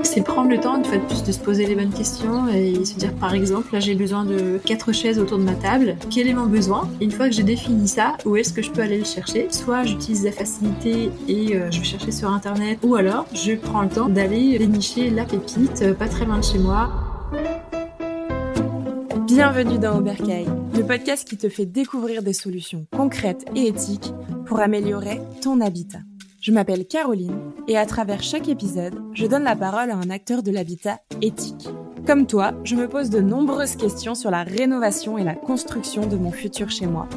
C'est prendre le temps, une fois de plus, de se poser les bonnes questions et se dire, par exemple, là j'ai besoin de 4 chaises autour de ma table. Quel est mon besoin? Et une fois que j'ai défini ça, où est-ce que je peux aller le chercher? Soit j'utilise la facilité et je vais chercher sur internet, ou alors je prends le temps d'aller dénicher la pépite pas très loin de chez moi. Bienvenue dans Aubercaille, le podcast qui te fait découvrir des solutions concrètes et éthiques pour améliorer ton habitat. Je m'appelle Caroline et à travers chaque épisode, je donne la parole à un acteur de l'habitat éthique. Comme toi, je me pose de nombreuses questions sur la rénovation et la construction de mon futur chez moi.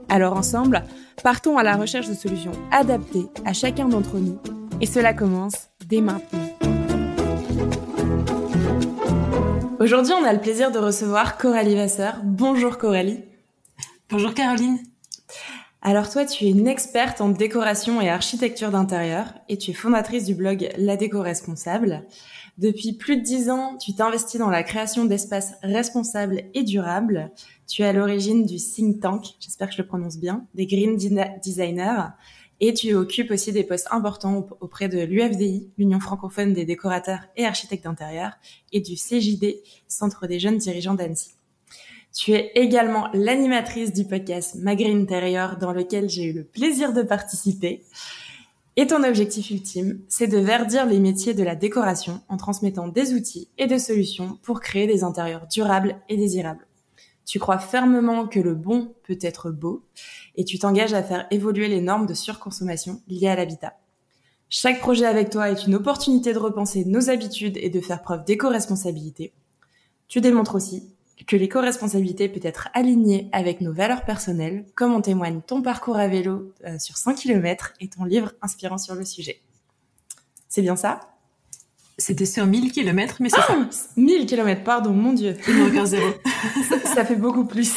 Alors ensemble, partons à la recherche de solutions adaptées à chacun d'entre nous et cela commence dès maintenant. Aujourd'hui, on a le plaisir de recevoir Coralie Vasseur. Bonjour Coralie. Bonjour Caroline. Alors toi, tu es une experte en décoration et architecture d'intérieur et tu es fondatrice du blog La Déco Responsable. Depuis plus de 10 ans, tu t'investis dans la création d'espaces responsables et durables. Tu es à l'origine du think tank, j'espère que je le prononce bien, des green designers. Et tu occupes aussi des postes importants auprès de l'UFDI, l'Union francophone des décorateurs et architectes d'intérieur, et du CJD, Centre des jeunes dirigeants d'Annecy. Tu es également l'animatrice du podcast Ma Green Intérieur, dans lequel j'ai eu le plaisir de participer. Et ton objectif ultime, c'est de verdir les métiers de la décoration en transmettant des outils et des solutions pour créer des intérieurs durables et désirables. Tu crois fermement que le bon peut être beau et tu t'engages à faire évoluer les normes de surconsommation liées à l'habitat. Chaque projet avec toi est une opportunité de repenser nos habitudes et de faire preuve d'éco-responsabilité. Tu démontres aussi que l'éco-responsabilité peut être alignée avec nos valeurs personnelles, comme en témoigne ton parcours à vélo sur 100 km et ton livre inspirant sur le sujet. C'est bien ça ? C'était sur 1000 km, mais c'est ça. 1000 km, pardon, mon Dieu. Il manque un zéro. ça fait beaucoup plus.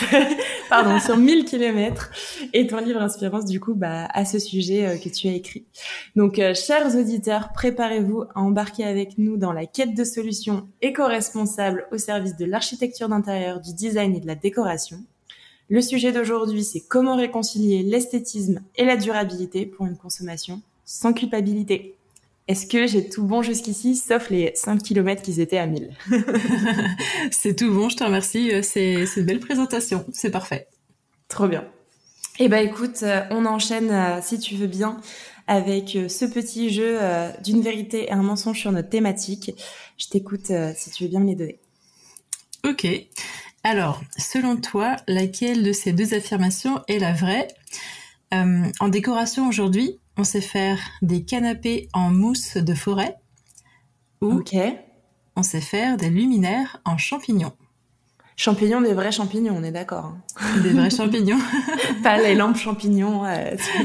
Pardon, sur 1000 km. Et ton livre inspirant, du coup, à ce sujet que tu as écrit. Donc, chers auditeurs, préparez-vous à embarquer avec nous dans la quête de solutions éco-responsables au service de l'architecture d'intérieur, du design et de la décoration. Le sujet d'aujourd'hui, c'est comment réconcilier l'esthétisme et la durabilité pour une consommation sans culpabilité. Est-ce que j'ai tout bon jusqu'ici, sauf les 5 km qui étaient à 1000? C'est tout bon, je te remercie. C'est une belle présentation, c'est parfait. Trop bien. Eh ben écoute, on enchaîne, si tu veux bien, avec ce petit jeu d'une vérité et un mensonge sur notre thématique. Je t'écoute si tu veux bien me les donner. Ok. Alors, selon toi, laquelle de ces deux affirmations est la vraie ? En décoration aujourd'hui, on sait faire des canapés en mousse de forêt ou on sait faire des luminaires en champignons. Champignons, des vrais champignons, on est d'accord. Hein. Des vrais champignons. Pas les lampes champignons.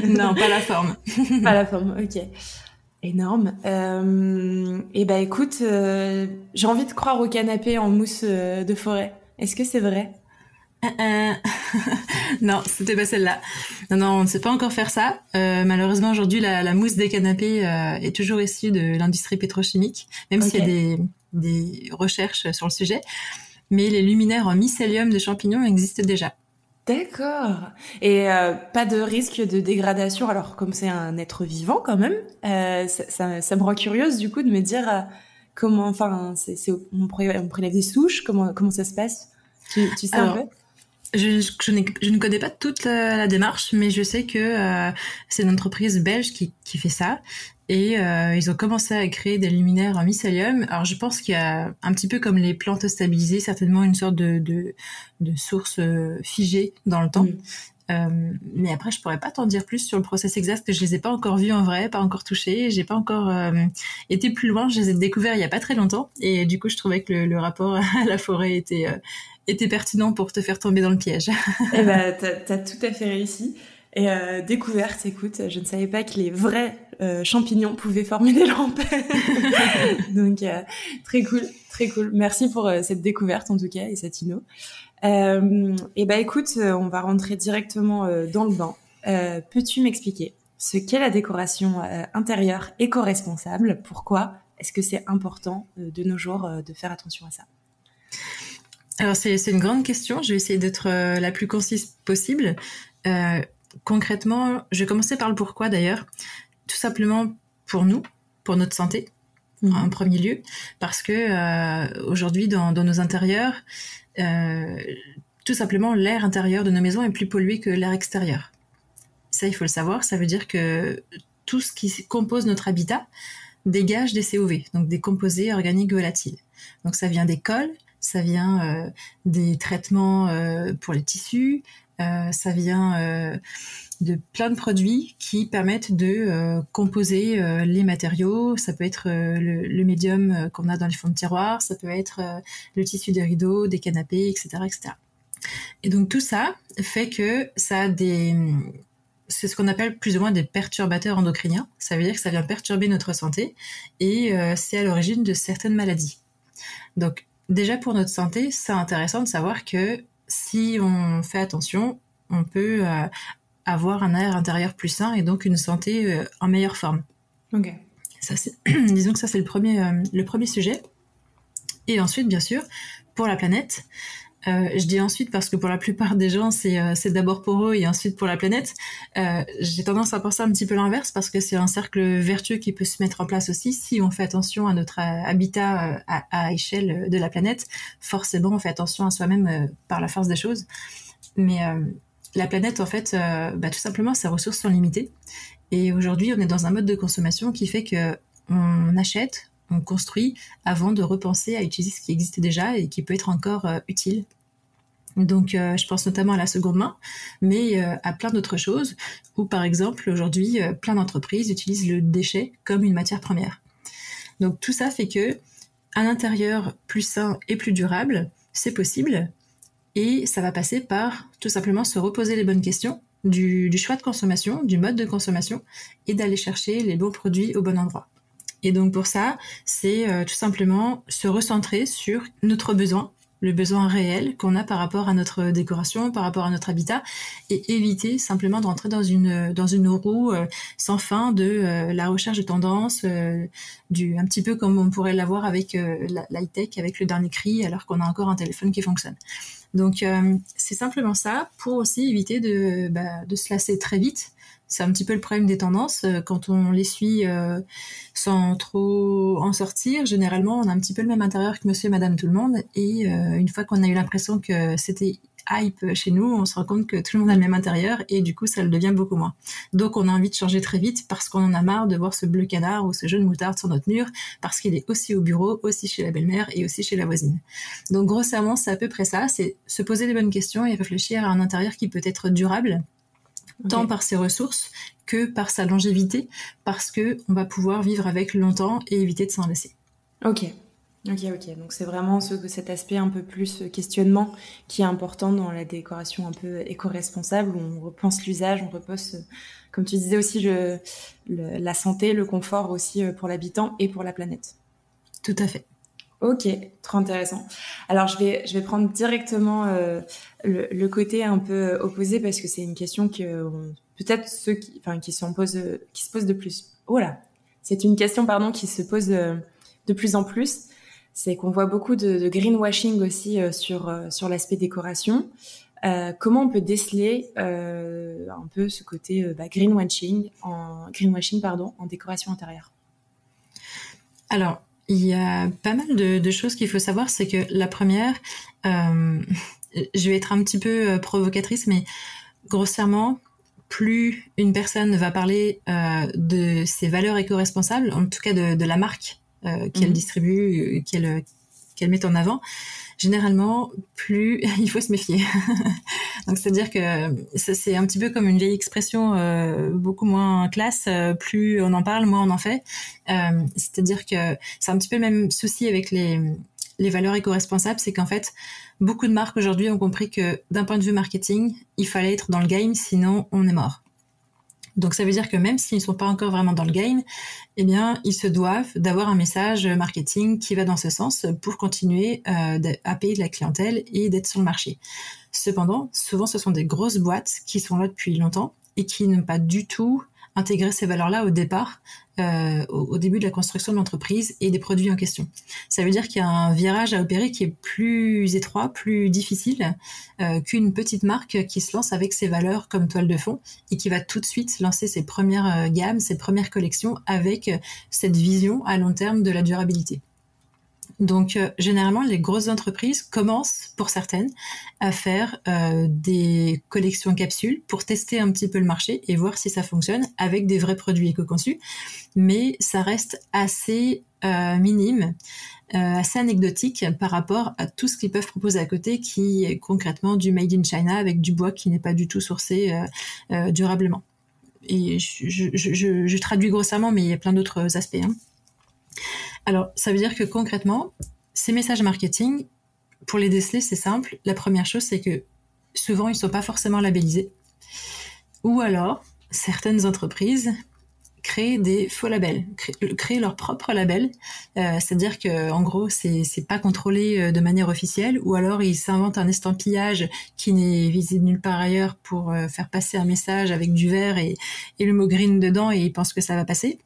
Non, pas la forme. Pas la forme, ok. Énorme. Et ben écoute, j'ai envie de croire au canapé en mousse de forêt. Est-ce que c'est vrai ? Non, c'était pas celle-là. Non, on ne sait pas encore faire ça. Malheureusement, aujourd'hui, la mousse des canapés est toujours issue de l'industrie pétrochimique, même s'il y a des recherches sur le sujet. Mais les luminaires en mycélium de champignons existent déjà. D'accord. Et pas de risque de dégradation. Alors, comme c'est un être vivant quand même, ça me rend curieuse du coup de me dire comment. Enfin, on prélève des souches. Comment ça se passe ? Tu sais un peu ? Je ne connais pas toute la démarche, mais je sais que c'est une entreprise belge qui fait ça. Et ils ont commencé à créer des luminaires en mycélium. Alors je pense qu'il y a un petit peu comme les plantes stabilisées, certainement une sorte de source figée dans le temps. Mais après, je pourrais pas t'en dire plus sur le process exact, parce que je les ai pas encore vus en vrai, pas encore touchés. J'ai pas encore été plus loin. Je les ai découverts il y a pas très longtemps. Et du coup, je trouvais que le rapport à la forêt était pertinent pour te faire tomber dans le piège. Eh ben, t'as tout à fait réussi. Et découverte, écoute, je ne savais pas que les vrais champignons pouvaient former des lampes. Donc, très cool, très cool. Merci pour cette découverte, en tout cas, et cette inno. Et ben, écoute, on va rentrer directement dans le bain. Peux-tu m'expliquer ce qu'est la décoration intérieure éco-responsable ? Pourquoi est-ce que c'est important de nos jours de faire attention à ça ? Alors, c'est une grande question. Je vais essayer d'être la plus concise possible. Concrètement, je vais commencer par le pourquoi d'ailleurs. Tout simplement pour nous, pour notre santé. en premier lieu, parce que aujourd'hui dans nos intérieurs, tout simplement l'air intérieur de nos maisons est plus pollué que l'air extérieur. Ça, il faut le savoir, ça veut dire que tout ce qui compose notre habitat dégage des COV, donc des composés organiques volatiles. Donc ça vient des cols, ça vient des traitements pour les tissus, ça vient de plein de produits qui permettent de composer les matériaux. Ça peut être le médium qu'on a dans les fonds de tiroir, ça peut être le tissu des rideaux, des canapés, etc., etc. Et donc tout ça fait que ça a c'est ce qu'on appelle plus ou moins des perturbateurs endocriniens. Ça veut dire que ça vient perturber notre santé et c'est à l'origine de certaines maladies. Donc déjà pour notre santé, c'est intéressant de savoir que si on fait attention, on peut avoir un air intérieur plus sain et donc une santé en meilleure forme. Ok. Ça, disons que ça c'est le premier sujet. Et ensuite, bien sûr, pour la planète, je dis ensuite parce que pour la plupart des gens, c'est d'abord pour eux et ensuite pour la planète. J'ai tendance à penser un petit peu l'inverse parce que c'est un cercle vertueux qui peut se mettre en place aussi si on fait attention à notre habitat à échelle de la planète. Forcément, on fait attention à soi-même par la force des choses. Mais la planète, en fait, tout simplement, ses ressources sont limitées. Et aujourd'hui, on est dans un mode de consommation qui fait que on achète, on construit avant de repenser à utiliser ce qui existe déjà et qui peut être encore utile. Donc, je pense notamment à la seconde main, mais à plein d'autres choses où, par exemple, aujourd'hui, plein d'entreprises utilisent le déchet comme une matière première. Donc, tout ça fait que un intérieur plus sain et plus durable, c'est possible et ça va passer par tout simplement se reposer les bonnes questions du choix de consommation, du mode de consommation et d'aller chercher les bons produits au bon endroit. Et donc pour ça, c'est tout simplement se recentrer sur notre besoin, le besoin réel qu'on a par rapport à notre décoration, par rapport à notre habitat, et éviter simplement de rentrer dans une roue sans fin de la recherche de tendances, un petit peu comme on pourrait l'avoir avec l'high-tech, avec le dernier cri, alors qu'on a encore un téléphone qui fonctionne. Donc c'est simplement ça, pour aussi éviter de se lasser très vite. C'est un petit peu le problème des tendances. Quand on les suit sans trop en sortir, généralement, on a un petit peu le même intérieur que monsieur et madame tout le monde. Et une fois qu'on a eu l'impression que c'était hype chez nous, on se rend compte que tout le monde a le même intérieur et du coup, ça le devient beaucoup moins. Donc, on a envie de changer très vite parce qu'on en a marre de voir ce bleu canard ou ce jaune moutarde sur notre mur parce qu'il est aussi au bureau, aussi chez la belle-mère et aussi chez la voisine. Donc, grossièrement, c'est à peu près ça. C'est se poser les bonnes questions et réfléchir à un intérieur qui peut être durable, tant par ses ressources que par sa longévité, parce que on va pouvoir vivre avec longtemps et éviter de s'en lasser. Ok. Donc c'est vraiment cet aspect un peu plus questionnement qui est important dans la décoration un peu éco-responsable, où on repense l'usage, on repense, comme tu disais aussi, la santé, le confort aussi pour l'habitant et pour la planète. Tout à fait. Ok, trop intéressant. Alors je vais prendre directement le côté un peu opposé parce que c'est une question que peut-être ceux qui se posent de plus. Oh là, c'est une question qui se pose de plus en plus. C'est qu'on voit beaucoup de greenwashing aussi sur l'aspect décoration. Comment on peut déceler un peu ce côté greenwashing en décoration intérieure? Alors, il y a pas mal de choses qu'il faut savoir. C'est que la première, je vais être un petit peu provocatrice, mais grossièrement, plus une personne va parler de ses valeurs éco-responsables, en tout cas de la marque qu'elle distribue, qu'elle met en avant, généralement, plus il faut se méfier. Donc, c'est-à-dire que c'est un petit peu comme une vieille expression beaucoup moins classe, plus on en parle, moins on en fait. C'est-à-dire que c'est un petit peu le même souci avec les valeurs éco-responsables, c'est qu'en fait, beaucoup de marques aujourd'hui ont compris que d'un point de vue marketing, il fallait être dans le game, sinon on est mort. Donc ça veut dire que même s'ils ne sont pas encore vraiment dans le game, eh bien ils se doivent d'avoir un message marketing qui va dans ce sens pour continuer à payer de la clientèle et d'être sur le marché. Cependant, souvent ce sont des grosses boîtes qui sont là depuis longtemps et qui n'ont pas du tout intégré ces valeurs-là au départ au début de la construction de l'entreprise et des produits en question. Ça veut dire qu'il y a un virage à opérer qui est plus étroit, plus difficile qu'une petite marque qui se lance avec ses valeurs comme toile de fond et qui va tout de suite lancer ses premières gammes, ses premières collections avec cette vision à long terme de la durabilité. Donc, généralement, les grosses entreprises commencent, pour certaines, à faire des collections capsules pour tester un petit peu le marché et voir si ça fonctionne avec des vrais produits éco-conçus. Mais ça reste assez minime, assez anecdotique par rapport à tout ce qu'ils peuvent proposer à côté, qui est concrètement du made in China avec du bois qui n'est pas du tout sourcé durablement. Et je traduis grossièrement, mais il y a plein d'autres aspects, hein. Alors, ça veut dire que concrètement, ces messages marketing, pour les déceler, c'est simple. La première chose, c'est que souvent, ils ne sont pas forcément labellisés. Ou alors, certaines entreprises créent des faux labels, créent leur propre label. C'est-à-dire qu'en gros, c'est pas contrôlé de manière officielle. Ou alors, ils s'inventent un estampillage qui n'est visible nulle part ailleurs pour faire passer un message avec du vert et le mot green dedans et ils pensent que ça va passer.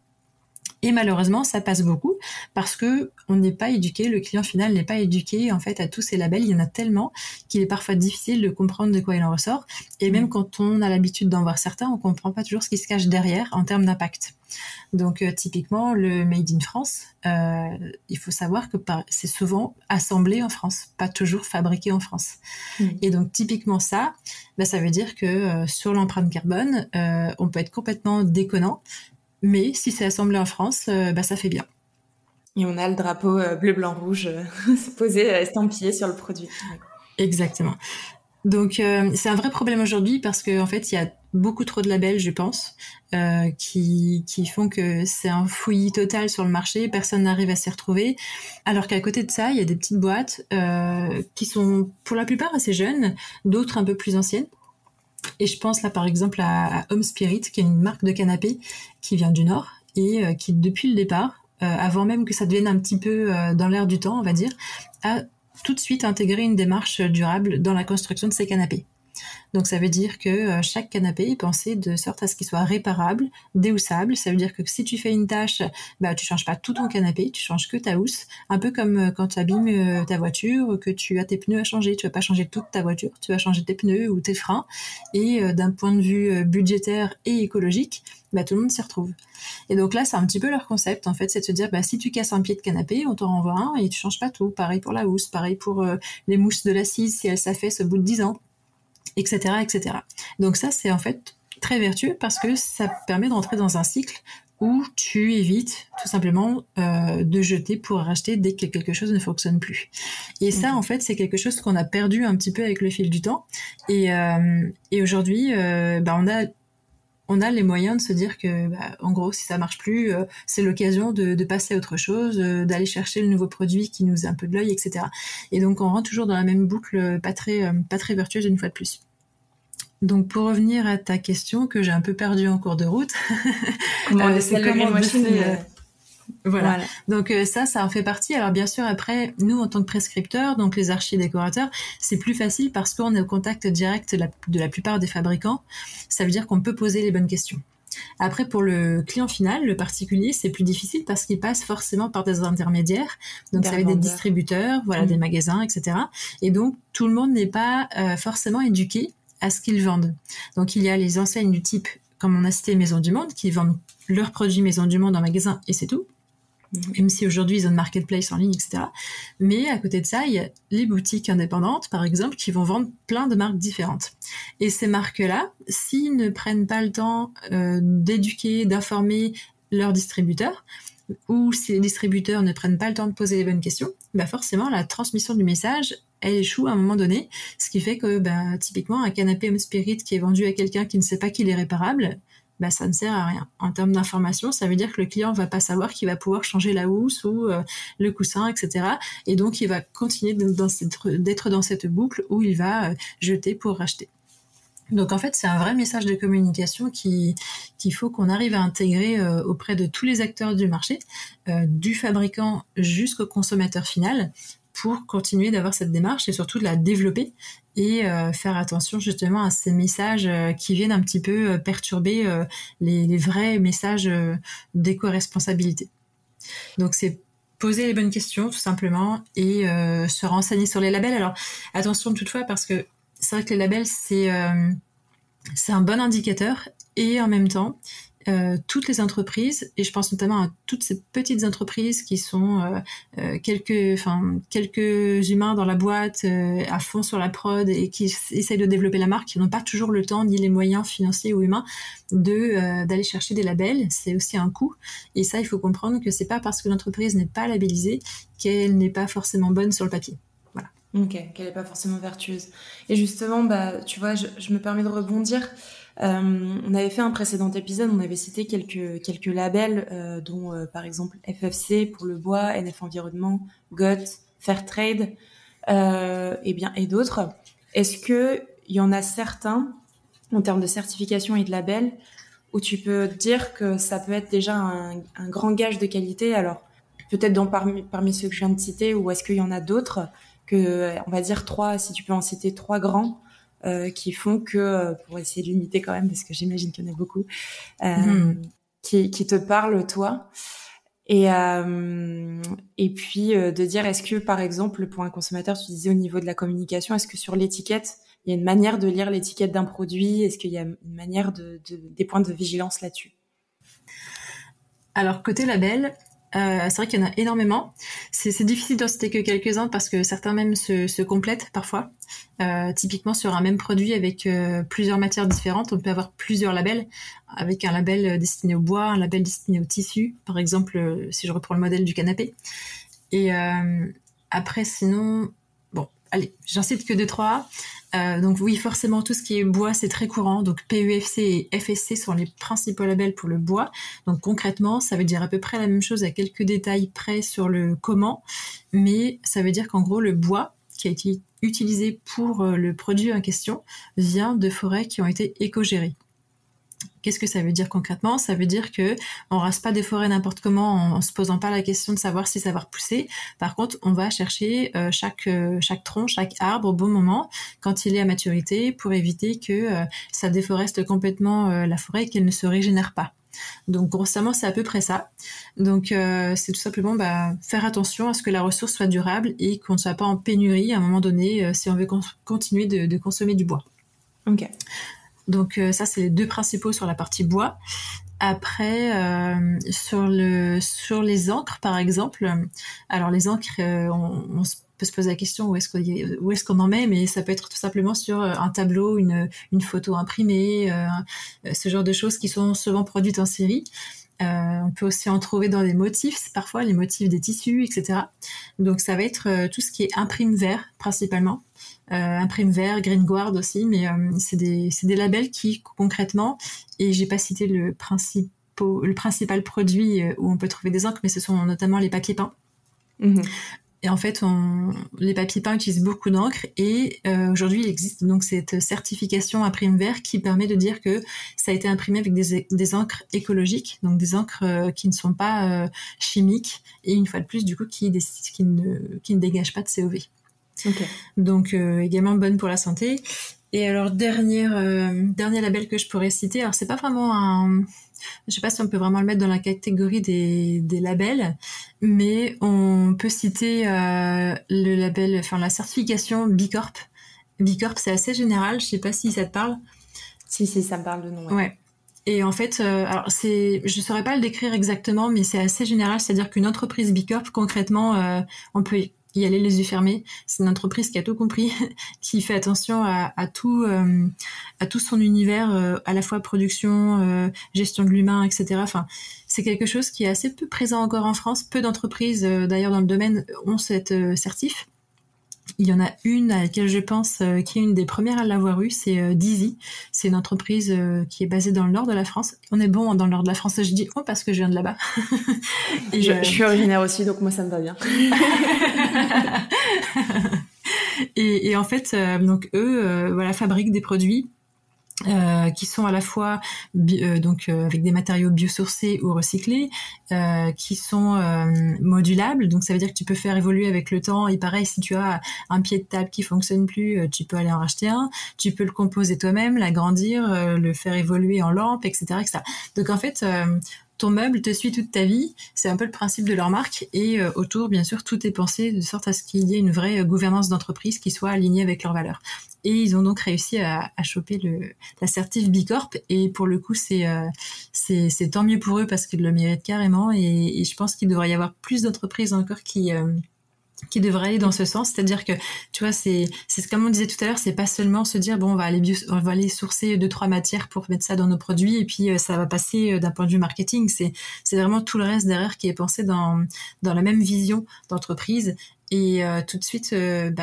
Et malheureusement, ça passe beaucoup parce que on n'est pas éduqué, le client final n'est pas éduqué en fait à tous ces labels. Il y en a tellement qu'il est parfois difficile de comprendre de quoi il en ressort. Et même quand on a l'habitude d'en voir certains, on comprend pas toujours ce qui se cache derrière en termes d'impact. Donc typiquement, le Made in France, il faut savoir que c'est souvent assemblé en France, pas toujours fabriqué en France. Et donc typiquement ça veut dire que sur l'empreinte carbone, on peut être complètement déconnant. Mais si c'est assemblé en France, ça fait bien. Et on a le drapeau bleu, blanc, rouge posé, estampillé sur le produit. Exactement. Donc c'est un vrai problème aujourd'hui parce qu'en fait il y a beaucoup trop de labels, je pense, qui font que c'est un fouillis total sur le marché, personne n'arrive à s'y retrouver. Alors qu'à côté de ça, il y a des petites boîtes qui sont pour la plupart assez jeunes, d'autres un peu plus anciennes. Et je pense là par exemple à Home Spirit, qui est une marque de canapé qui vient du Nord et qui depuis le départ, avant même que ça devienne un petit peu dans l'air du temps, on va dire, a tout de suite intégré une démarche durable dans la construction de ses canapés. Donc ça veut dire que chaque canapé est pensé de sorte à ce qu'il soit réparable, déhoussable. Ça veut dire que si tu fais une tâche, tu changes pas tout ton canapé, tu changes que ta housse. Un peu comme quand tu abîmes ta voiture, que tu as tes pneus à changer. Tu vas pas changer toute ta voiture, tu vas changer tes pneus ou tes freins. Et d'un point de vue budgétaire et écologique, tout le monde s'y retrouve. Et donc là, c'est un petit peu leur concept, en fait, c'est de se dire, si tu casses un pied de canapé, on t'en renvoie un et tu changes pas tout. Pareil pour la housse, pareil pour les mousses de l'assise si elles s'affaissent au bout de 10 ans. Etc., etc. Donc ça, c'est en fait très vertueux parce que ça permet de rentrer dans un cycle où tu évites tout simplement de jeter pour racheter dès que quelque chose ne fonctionne plus. Et ça, en fait, c'est quelque chose qu'on a perdu un petit peu avec le fil du temps. Et aujourd'hui, on a les moyens de se dire que, en gros, si ça marche plus, c'est l'occasion de passer à autre chose, d'aller chercher le nouveau produit qui nous a un peu de l'œil, etc. Et donc, on rentre toujours dans la même boucle pas très vertueuse une fois de plus. Donc, pour revenir à ta question que j'ai un peu perdue en cours de route, comment déceler Voilà. Donc ça en fait partie. Alors bien sûr, après, nous en tant que prescripteurs, donc les archidécorateurs, c'est plus facile parce qu'on est au contact direct de la plupart des fabricants. Ça veut dire qu'on peut poser les bonnes questions. Après, pour le client final, le particulier, c'est plus difficile parce qu'il passe forcément par des intermédiaires. Donc ça va être des distributeurs, des magasins, etc. Et donc tout le monde n'est pas forcément éduqué à ce qu'ils vendent. Donc il y a les enseignes du type, comme on a cité Maison du Monde, qui vendent leurs produits Maison du Monde en magasin et c'est tout. Même si aujourd'hui ils ont une marketplace en ligne, etc. Mais à côté de ça, il y a les boutiques indépendantes, par exemple, qui vont vendre plein de marques différentes. Et ces marques-là, s'ils ne prennent pas le temps d'éduquer, d'informer leurs distributeurs, ou si les distributeurs ne prennent pas le temps de poser les bonnes questions, forcément la transmission du message, elle échoue à un moment donné, ce qui fait que typiquement un canapé Home Spirit qui est vendu à quelqu'un qui ne sait pas qu'il est réparable, ça ne sert à rien. En termes d'information, ça veut dire que le client va pas savoir qu'il va pouvoir changer la housse ou le coussin, etc. Et donc, il va continuer d'être dans cette boucle où il va jeter pour racheter. Donc, en fait, c'est un vrai message de communication qu'il faut qu'on arrive à intégrer auprès de tous les acteurs du marché, du fabricant jusqu'au consommateur final, pour continuer d'avoir cette démarche et surtout de la développer et faire attention justement à ces messages qui viennent un petit peu perturber les vrais messages d'éco-responsabilité. Donc c'est poser les bonnes questions tout simplement et se renseigner sur les labels. Alors attention toutefois parce que c'est vrai que les labels c'est un bon indicateur et en même temps toutes les entreprises, et je pense notamment à toutes ces petites entreprises qui sont quelques humains dans la boîte à fond sur la prod et qui essayent de développer la marque, qui n'ont pas toujours le temps ni les moyens financiers ou humains d'aller chercher des labels. C'est aussi un coût, et ça il faut comprendre que c'est pas parce que l'entreprise n'est pas labellisée qu'elle n'est pas forcément bonne sur le papier. Voilà. Ok, qu'elle n'est pas forcément vertueuse. Et justement, tu vois, je me permets de rebondir. On avait fait un précédent épisode, on avait cité quelques labels, dont par exemple FFC pour le bois, NF Environnement, GOT, Fairtrade, et d'autres. Est-ce que il y en a certains en termes de certification et de labels où tu peux dire que ça peut être déjà un grand gage de qualité? Alors peut-être parmi ceux que je viens de citer, ou est-ce qu'il y en a d'autres que, on va dire trois, si tu peux en citer trois grands, qui font que, pour essayer de limiter quand même, parce que j'imagine qu'il y en a beaucoup, qui te parlent, toi. Et puis, de dire, est-ce que, par exemple, pour un consommateur, tu disais au niveau de la communication, est-ce que sur l'étiquette, il y a une manière de lire l'étiquette d'un produit? Est-ce qu'il y a une manière des points de vigilance là-dessus? Alors, côté label, c'est vrai qu'il y en a énormément. C'est difficile d'en citer que quelques-uns parce que certains même se complètent parfois. Typiquement sur un même produit avec plusieurs matières différentes, on peut avoir plusieurs labels, avec un label destiné au bois, un label destiné au tissu, par exemple si je reprends le modèle du canapé. Et après sinon, bon, allez, j'en cite que 2-3. Donc oui, forcément, tout ce qui est bois, c'est très courant. Donc PEFC et FSC sont les principaux labels pour le bois. Donc concrètement, ça veut dire à peu près la même chose à quelques détails près sur le comment. Mais ça veut dire qu'en gros, le bois qui a été utilisé pour le produit en question vient de forêts qui ont été éco-gérées. Qu'est-ce que ça veut dire concrètement? Ça veut dire que on rase pas des forêts n'importe comment en se posant pas la question de savoir si ça va repousser. Par contre, on va chercher chaque tronc, chaque arbre au bon moment quand il est à maturité pour éviter que ça déforeste complètement la forêt et qu'elle ne se régénère pas. Donc grossièrement, c'est à peu près ça. Donc c'est tout simplement faire attention à ce que la ressource soit durable et qu'on ne soit pas en pénurie à un moment donné si on veut continuer de consommer du bois. Ok. Donc ça, c'est les deux principaux sur la partie bois. Après, sur les encres, par exemple, alors les encres, on peut se poser la question où est-ce qu'on en met, mais ça peut être tout simplement sur un tableau, une photo imprimée, ce genre de choses qui sont souvent produites en série. On peut aussi en trouver dans des motifs, parfois les motifs des tissus, etc. Donc ça va être tout ce qui est imprime vert principalement. Imprime vert, Green Guard aussi, mais c'est des labels qui concrètement, et j'ai pas cité le principal produit où on peut trouver des encres, mais ce sont notamment les papiers peints. Mmh. Et en fait, les papiers peints utilisent beaucoup d'encre et aujourd'hui, il existe donc cette certification Imprime Vert qui permet de dire que ça a été imprimé avec des encres écologiques, donc des encres qui ne sont pas chimiques et une fois de plus, du coup, qui ne dégagent pas de COV. Okay. Donc également bonne pour la santé. Et alors dernier label que je pourrais citer, alors c'est pas vraiment je sais pas si on peut vraiment le mettre dans la catégorie des labels, mais on peut citer le label, enfin la certification B Corp. B Corp, c'est assez général, je sais pas si ça te parle. Si, ça me parle de nom. Ouais. Et en fait, alors je saurais pas le décrire exactement, mais c'est assez général, c'est-à-dire qu'une entreprise B Corp, concrètement, on peut y aller les yeux fermés. C'est une entreprise qui a tout compris, qui fait attention à tout son univers, à la fois production, gestion de l'humain, etc. Enfin, c'est quelque chose qui est assez peu présent encore en France. Peu d'entreprises, d'ailleurs, dans le domaine, ont cette certif. Il y en a une à laquelle je pense qui est une des premières à l'avoir eue, c'est Dizzy. C'est une entreprise qui est basée dans le nord de la France. On est bon dans le nord de la France, je dis parce que je viens de là-bas. Et je suis originaire aussi, donc moi ça me va bien. et en fait, donc eux, fabriquent des produits qui sont à la fois avec des matériaux biosourcés ou recyclés, qui sont modulables, donc ça veut dire que tu peux faire évoluer avec le temps. Et pareil, si tu as un pied de table qui fonctionne plus, tu peux aller en racheter un, tu peux le composer toi-même, l'agrandir, le faire évoluer en lampe, etc., etc. Donc en fait, ton meuble te suit toute ta vie, c'est un peu le principe de leur marque, et autour, bien sûr, tout est pensé de sorte à ce qu'il y ait une vraie gouvernance d'entreprise qui soit alignée avec leurs valeurs. Et ils ont donc réussi à choper l'assertif B Corp, et pour le coup, c'est tant mieux pour eux parce qu'ils le méritent carrément, et je pense qu'il devrait y avoir plus d'entreprises encore qui devrait aller dans ce sens, c'est-à-dire que tu vois, c'est comme on disait tout à l'heure, c'est pas seulement se dire bon, on va aller sourcer 2-3 matières pour mettre ça dans nos produits et puis ça va passer d'un point de vue marketing, c'est vraiment tout le reste derrière qui est pensé dans la même vision d'entreprise. Et tout de suite,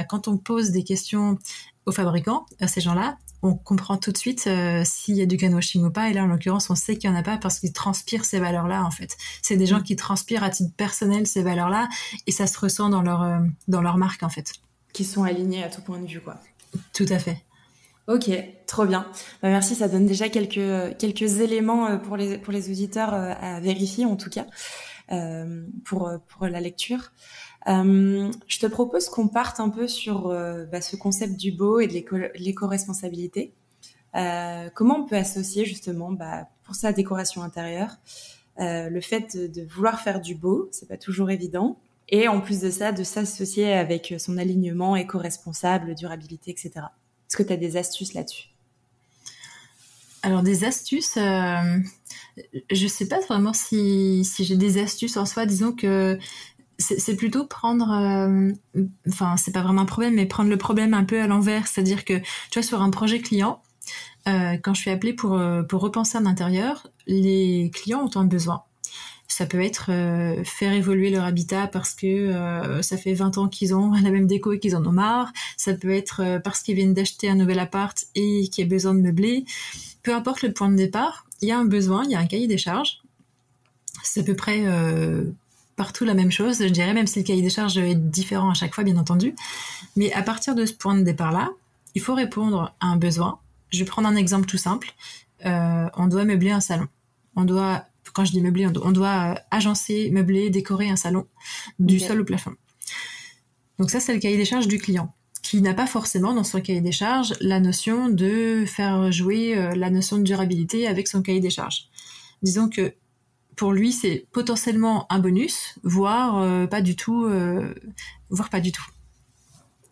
quand on pose des questions aux fabricants, à ces gens-là, on comprend tout de suite s'il y a du greenwashing ou pas. Et là, en l'occurrence, on sait qu'il n'y en a pas parce qu'ils transpirent ces valeurs-là, en fait. C'est des gens qui transpirent à titre personnel ces valeurs-là, et ça se ressent dans leur marque, en fait. Qui sont alignés à tout point de vue, quoi. Tout à fait. Ok, trop bien. Merci, ça donne déjà quelques éléments pour les auditeurs à vérifier, en tout cas, pour la lecture. Je te propose qu'on parte un peu sur ce concept du beau et de l'éco-responsabilité. Comment on peut associer justement pour sa décoration intérieure le fait de vouloir faire du beau, c'est pas toujours évident, et en plus de ça, de s'associer avec son alignement éco-responsable, durabilité, etc. Est-ce que tu as des astuces là-dessus? Alors des astuces, je sais pas vraiment si j'ai des astuces en soi. Disons que c'est plutôt prendre, c'est pas vraiment un problème, mais prendre le problème un peu à l'envers. C'est-à-dire que, tu vois, sur un projet client, quand je suis appelée pour repenser un intérieur, les clients ont un besoin. Ça peut être faire évoluer leur habitat parce que ça fait 20 ans qu'ils ont la même déco et qu'ils en ont marre. Ça peut être parce qu'ils viennent d'acheter un nouvel appart et qu'il y a besoin de meubler. Peu importe le point de départ, il y a un besoin, il y a un cahier des charges. C'est à peu près partout la même chose, je dirais, même si le cahier des charges est différent à chaque fois, bien entendu. Mais à partir de ce point de départ-là, il faut répondre à un besoin. Je vais prendre un exemple tout simple. On doit meubler un salon. Quand je dis meubler, on doit agencer, meubler, décorer un salon du sol au plafond. Donc ça, c'est le cahier des charges du client, qui n'a pas forcément dans son cahier des charges la notion de faire jouer la notion de durabilité avec son cahier des charges. Disons que pour lui, c'est potentiellement un bonus, voire pas du tout.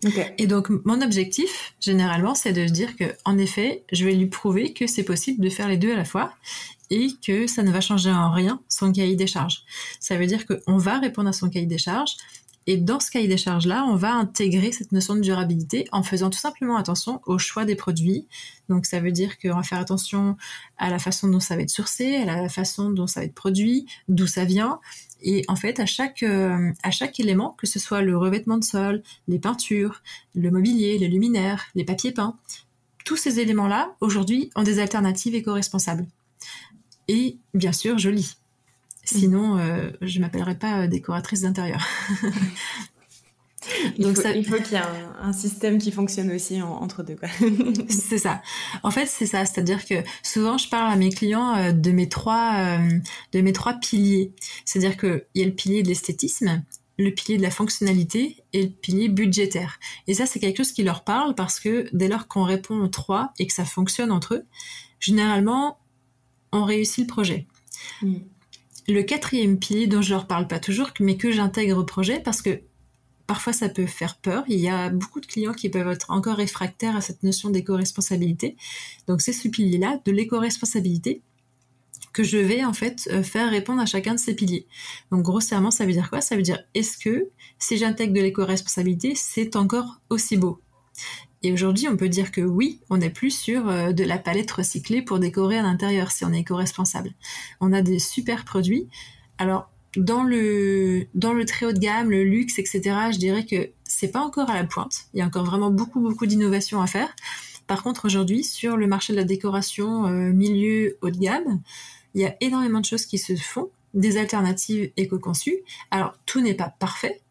Okay. Et donc, mon objectif, généralement, c'est de se dire que, en effet, je vais lui prouver que c'est possible de faire les deux à la fois et que ça ne va changer en rien son cahier des charges. Ça veut dire qu'on va répondre à son cahier des charges, et dans ce cahier des charges-là, on va intégrer cette notion de durabilité en faisant tout simplement attention au choix des produits. Donc, ça veut dire qu'on va faire attention à la façon dont ça va être sourcé, à la façon dont ça va être produit, d'où ça vient. Et en fait, à chaque élément, que ce soit le revêtement de sol, les peintures, le mobilier, les luminaires, les papiers peints, tous ces éléments-là, aujourd'hui, ont des alternatives éco-responsables. Et bien sûr, je lis. Sinon, je ne m'appellerais pas décoratrice d'intérieur. Donc il faut qu'il y ait un système qui fonctionne aussi entre deux, quoi. C'est ça. En fait, c'est ça. C'est-à-dire que souvent, je parle à mes clients de mes trois piliers. C'est-à-dire qu'il y a le pilier de l'esthétisme, le pilier de la fonctionnalité et le pilier budgétaire. Et ça, c'est quelque chose qui leur parle parce que dès lors qu'on répond aux trois et que ça fonctionne entre eux, généralement, on réussit le projet. Le quatrième pilier dont je leur parle pas toujours, mais que j'intègre au projet parce que parfois ça peut faire peur. Il y a beaucoup de clients qui peuvent être encore réfractaires à cette notion d'éco-responsabilité. Donc c'est ce pilier-là, de l'éco-responsabilité, que je vais en fait faire répondre à chacun de ces piliers. Donc grossièrement, ça veut dire quoi? Ça veut dire, est-ce que si j'intègre de l'éco-responsabilité, c'est encore aussi beau? Et aujourd'hui, on peut dire que oui, on n'est plus sur de la palette recyclée pour décorer à l'intérieur si on est éco-responsable. On a des super produits. Alors, dans le très haut de gamme, le luxe, etc., je dirais que c'est pas encore à la pointe. Il y a encore vraiment beaucoup d'innovations à faire. Par contre, aujourd'hui, sur le marché de la décoration milieu haut de gamme, il y a énormément de choses qui se font, des alternatives éco-conçues. Alors, tout n'est pas parfait.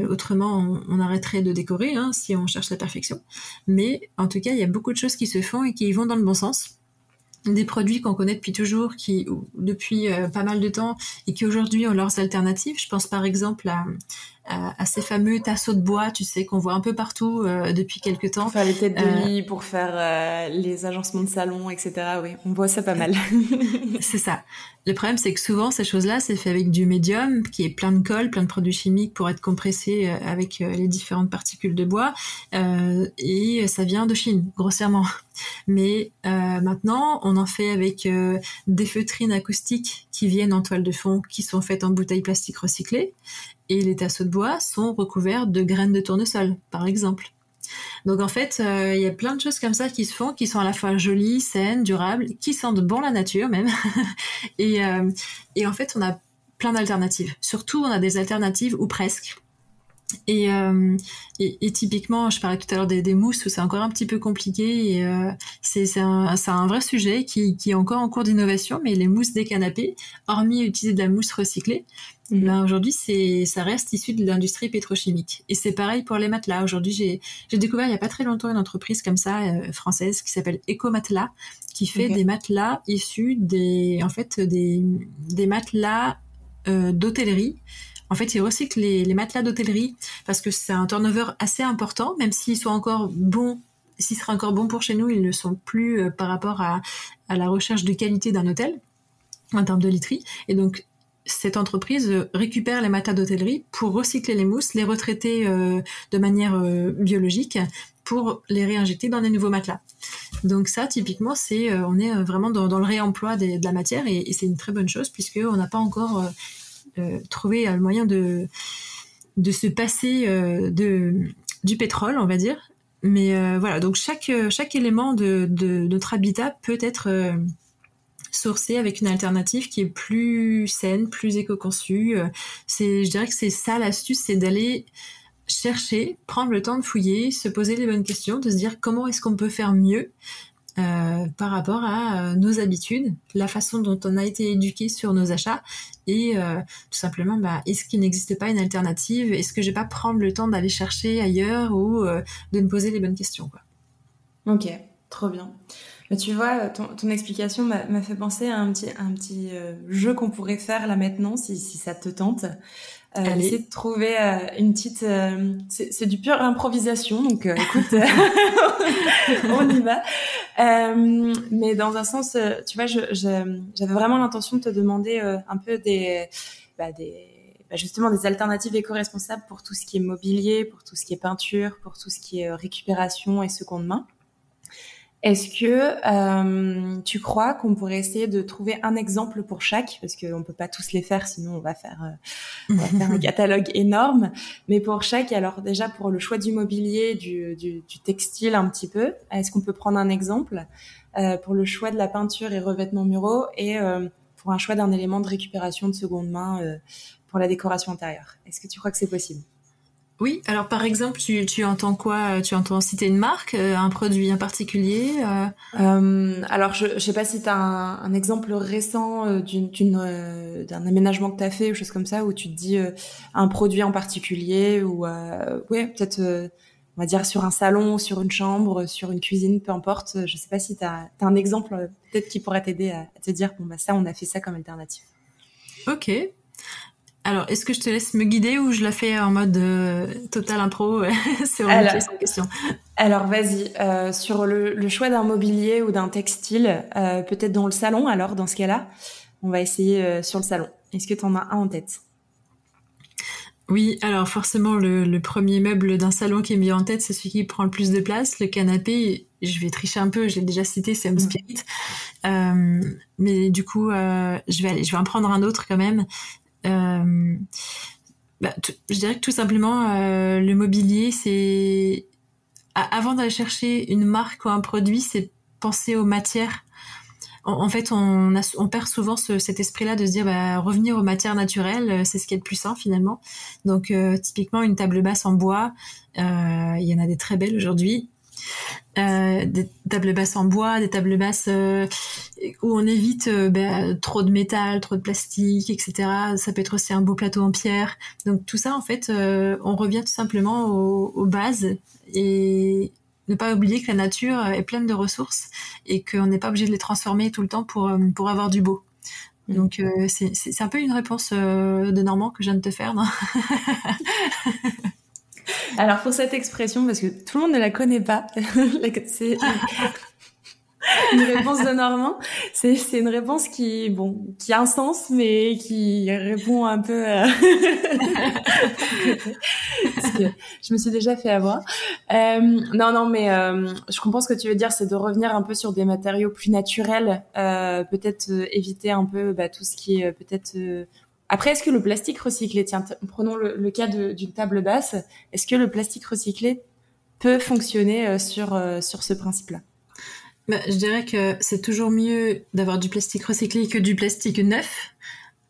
Autrement, on arrêterait de décorer si on cherche la perfection. Mais en tout cas, il y a beaucoup de choses qui se font et qui vont dans le bon sens. Des produits qu'on connaît depuis toujours, depuis pas mal de temps, et qui aujourd'hui ont leurs alternatives. Je pense par exemple à ces fameux tasseaux de bois, tu sais, qu'on voit un peu partout depuis quelques temps. Pour faire les têtes de lit, pour faire les agencements de salon, etc. Oui, on voit ça pas mal. C'est ça. Le problème, c'est que souvent, ces choses-là, c'est fait avec du médium, qui est plein de colle, plein de produits chimiques pour être compressé avec les différentes particules de bois. Et ça vient de Chine, grossièrement. Mais maintenant, on en fait avec des feutrines acoustiques qui viennent en toile de fond, qui sont faites en bouteilles plastiques recyclées. Et les tasseaux de bois sont recouverts de graines de tournesol, par exemple. Donc en fait, il y a plein de choses comme ça qui se font, qui sont à la fois jolies, saines, durables, qui sentent bon la nature même. et en fait, on a plein d'alternatives. Surtout, on a des alternatives, ou presque. Et typiquement, je parlais tout à l'heure des mousses, où c'est encore un petit peu compliqué. Et c'est un vrai sujet qui est encore en cours d'innovation, mais les mousses des canapés, hormis utiliser de la mousse recyclée, là aujourd'hui ça reste issu de l'industrie pétrochimique. Et c'est pareil pour les matelas. Aujourd'hui, j'ai découvert il y a pas très longtemps une entreprise comme ça française qui s'appelle Ecomatela, qui fait des matelas issus des matelas d'hôtellerie. En fait, ils recyclent les matelas d'hôtellerie parce que c'est un turnover assez important, même s'ils sont encore bons. S'ils seraient encore bons pour chez nous, ils ne le sont plus par rapport à la recherche de qualité d'un hôtel en termes de literie. Et donc, cette entreprise récupère les matelas d'hôtellerie pour recycler les mousses, les retraiter de manière biologique pour les réinjecter dans des nouveaux matelas. Donc ça, typiquement, on est vraiment dans le réemploi de la matière et c'est une très bonne chose puisqu'on n'a pas encore trouvé le moyen de se passer du pétrole, on va dire. Mais voilà, donc chaque élément de notre habitat peut être sourcé avec une alternative qui est plus saine, plus éco-conçue. Je dirais que c'est ça l'astuce, c'est d'aller chercher, prendre le temps de fouiller, se poser les bonnes questions, de se dire comment est-ce qu'on peut faire mieux par rapport à nos habitudes, la façon dont on a été éduqué sur nos achats et tout simplement, est-ce qu'il n'existe pas une alternative? Est-ce que je vais pas prendre le temps d'aller chercher ailleurs ou de me poser les bonnes questions, quoi. Ok, trop bien. Mais tu vois, ton explication m'a fait penser à un petit jeu qu'on pourrait faire là maintenant, si ça te tente. Essayer de trouver une petite... c'est du pure improvisation, donc écoute, on y va. Mais dans un sens, tu vois, j'avais vraiment l'intention de te demander un peu justement des alternatives éco-responsables pour tout ce qui est mobilier, pour tout ce qui est peinture, pour tout ce qui est récupération et seconde main. Est-ce que tu crois qu'on pourrait essayer de trouver un exemple pour chaque, parce qu'on peut pas tous les faire, sinon on va faire un catalogue énorme. Mais pour chaque, alors déjà pour le choix du mobilier, du textile un petit peu, est-ce qu'on peut prendre un exemple pour le choix de la peinture et revêtements muraux et pour un choix d'un élément de récupération de seconde main pour la décoration intérieure? Est-ce que tu crois que c'est possible? Oui, alors par exemple, tu entends quoi? Tu entends citer une marque, un produit en particulier? Alors, je sais pas si tu as un exemple récent d'un aménagement que tu as fait ou chose comme ça, où tu te dis un produit en particulier ou peut-être on va dire sur un salon, sur une chambre, sur une cuisine, peu importe. Je sais pas si tu as un exemple peut-être qui pourrait t'aider à te dire ça, on a fait ça comme alternative. Ok. Alors, est-ce que je te laisse me guider ou je la fais en mode total impro? C'est vraiment une question. Alors, vas-y. Sur le choix d'un mobilier ou d'un textile, peut-être dans le salon, alors, dans ce cas-là, on va essayer sur le salon. Est-ce que tu en as un en tête? Oui, alors forcément, le premier meuble d'un salon qui est mis en tête, c'est celui qui prend le plus de place. Le canapé, je vais tricher un peu, je l'ai déjà cité, c'est Home Spirit. Mais du coup, je vais en prendre un autre quand même. Je dirais que tout simplement le mobilier, c'est avant d'aller chercher une marque ou un produit, c'est penser aux matières. En fait, on perd souvent cet esprit-là de se dire revenir aux matières naturelles, c'est ce qui est le plus sain finalement. Donc typiquement une table basse en bois, il y en a des très belles aujourd'hui. Des tables basses en bois, des tables basses où on évite trop de métal, trop de plastique, etc. Ça peut être aussi un beau plateau en pierre. Donc tout ça, en fait, on revient tout simplement aux bases et ne pas oublier que la nature est pleine de ressources et qu'on n'est pas obligé de les transformer tout le temps pour avoir du beau. Donc c'est un peu une réponse de Normand que je viens de te faire, non? Alors pour cette expression, parce que tout le monde ne la connaît pas, c'est une réponse de Normand. C'est une réponse qui a un sens, mais qui répond un peu parce que je me suis déjà fait avoir. Non, mais je comprends ce que tu veux dire, c'est de revenir un peu sur des matériaux plus naturels, peut-être éviter un peu tout ce qui est peut-être. Après, est-ce que le plastique recyclé, tiens, prenons le cas d'une table basse, est-ce que le plastique recyclé peut fonctionner sur ce principe-là? Je dirais que c'est toujours mieux d'avoir du plastique recyclé que du plastique neuf,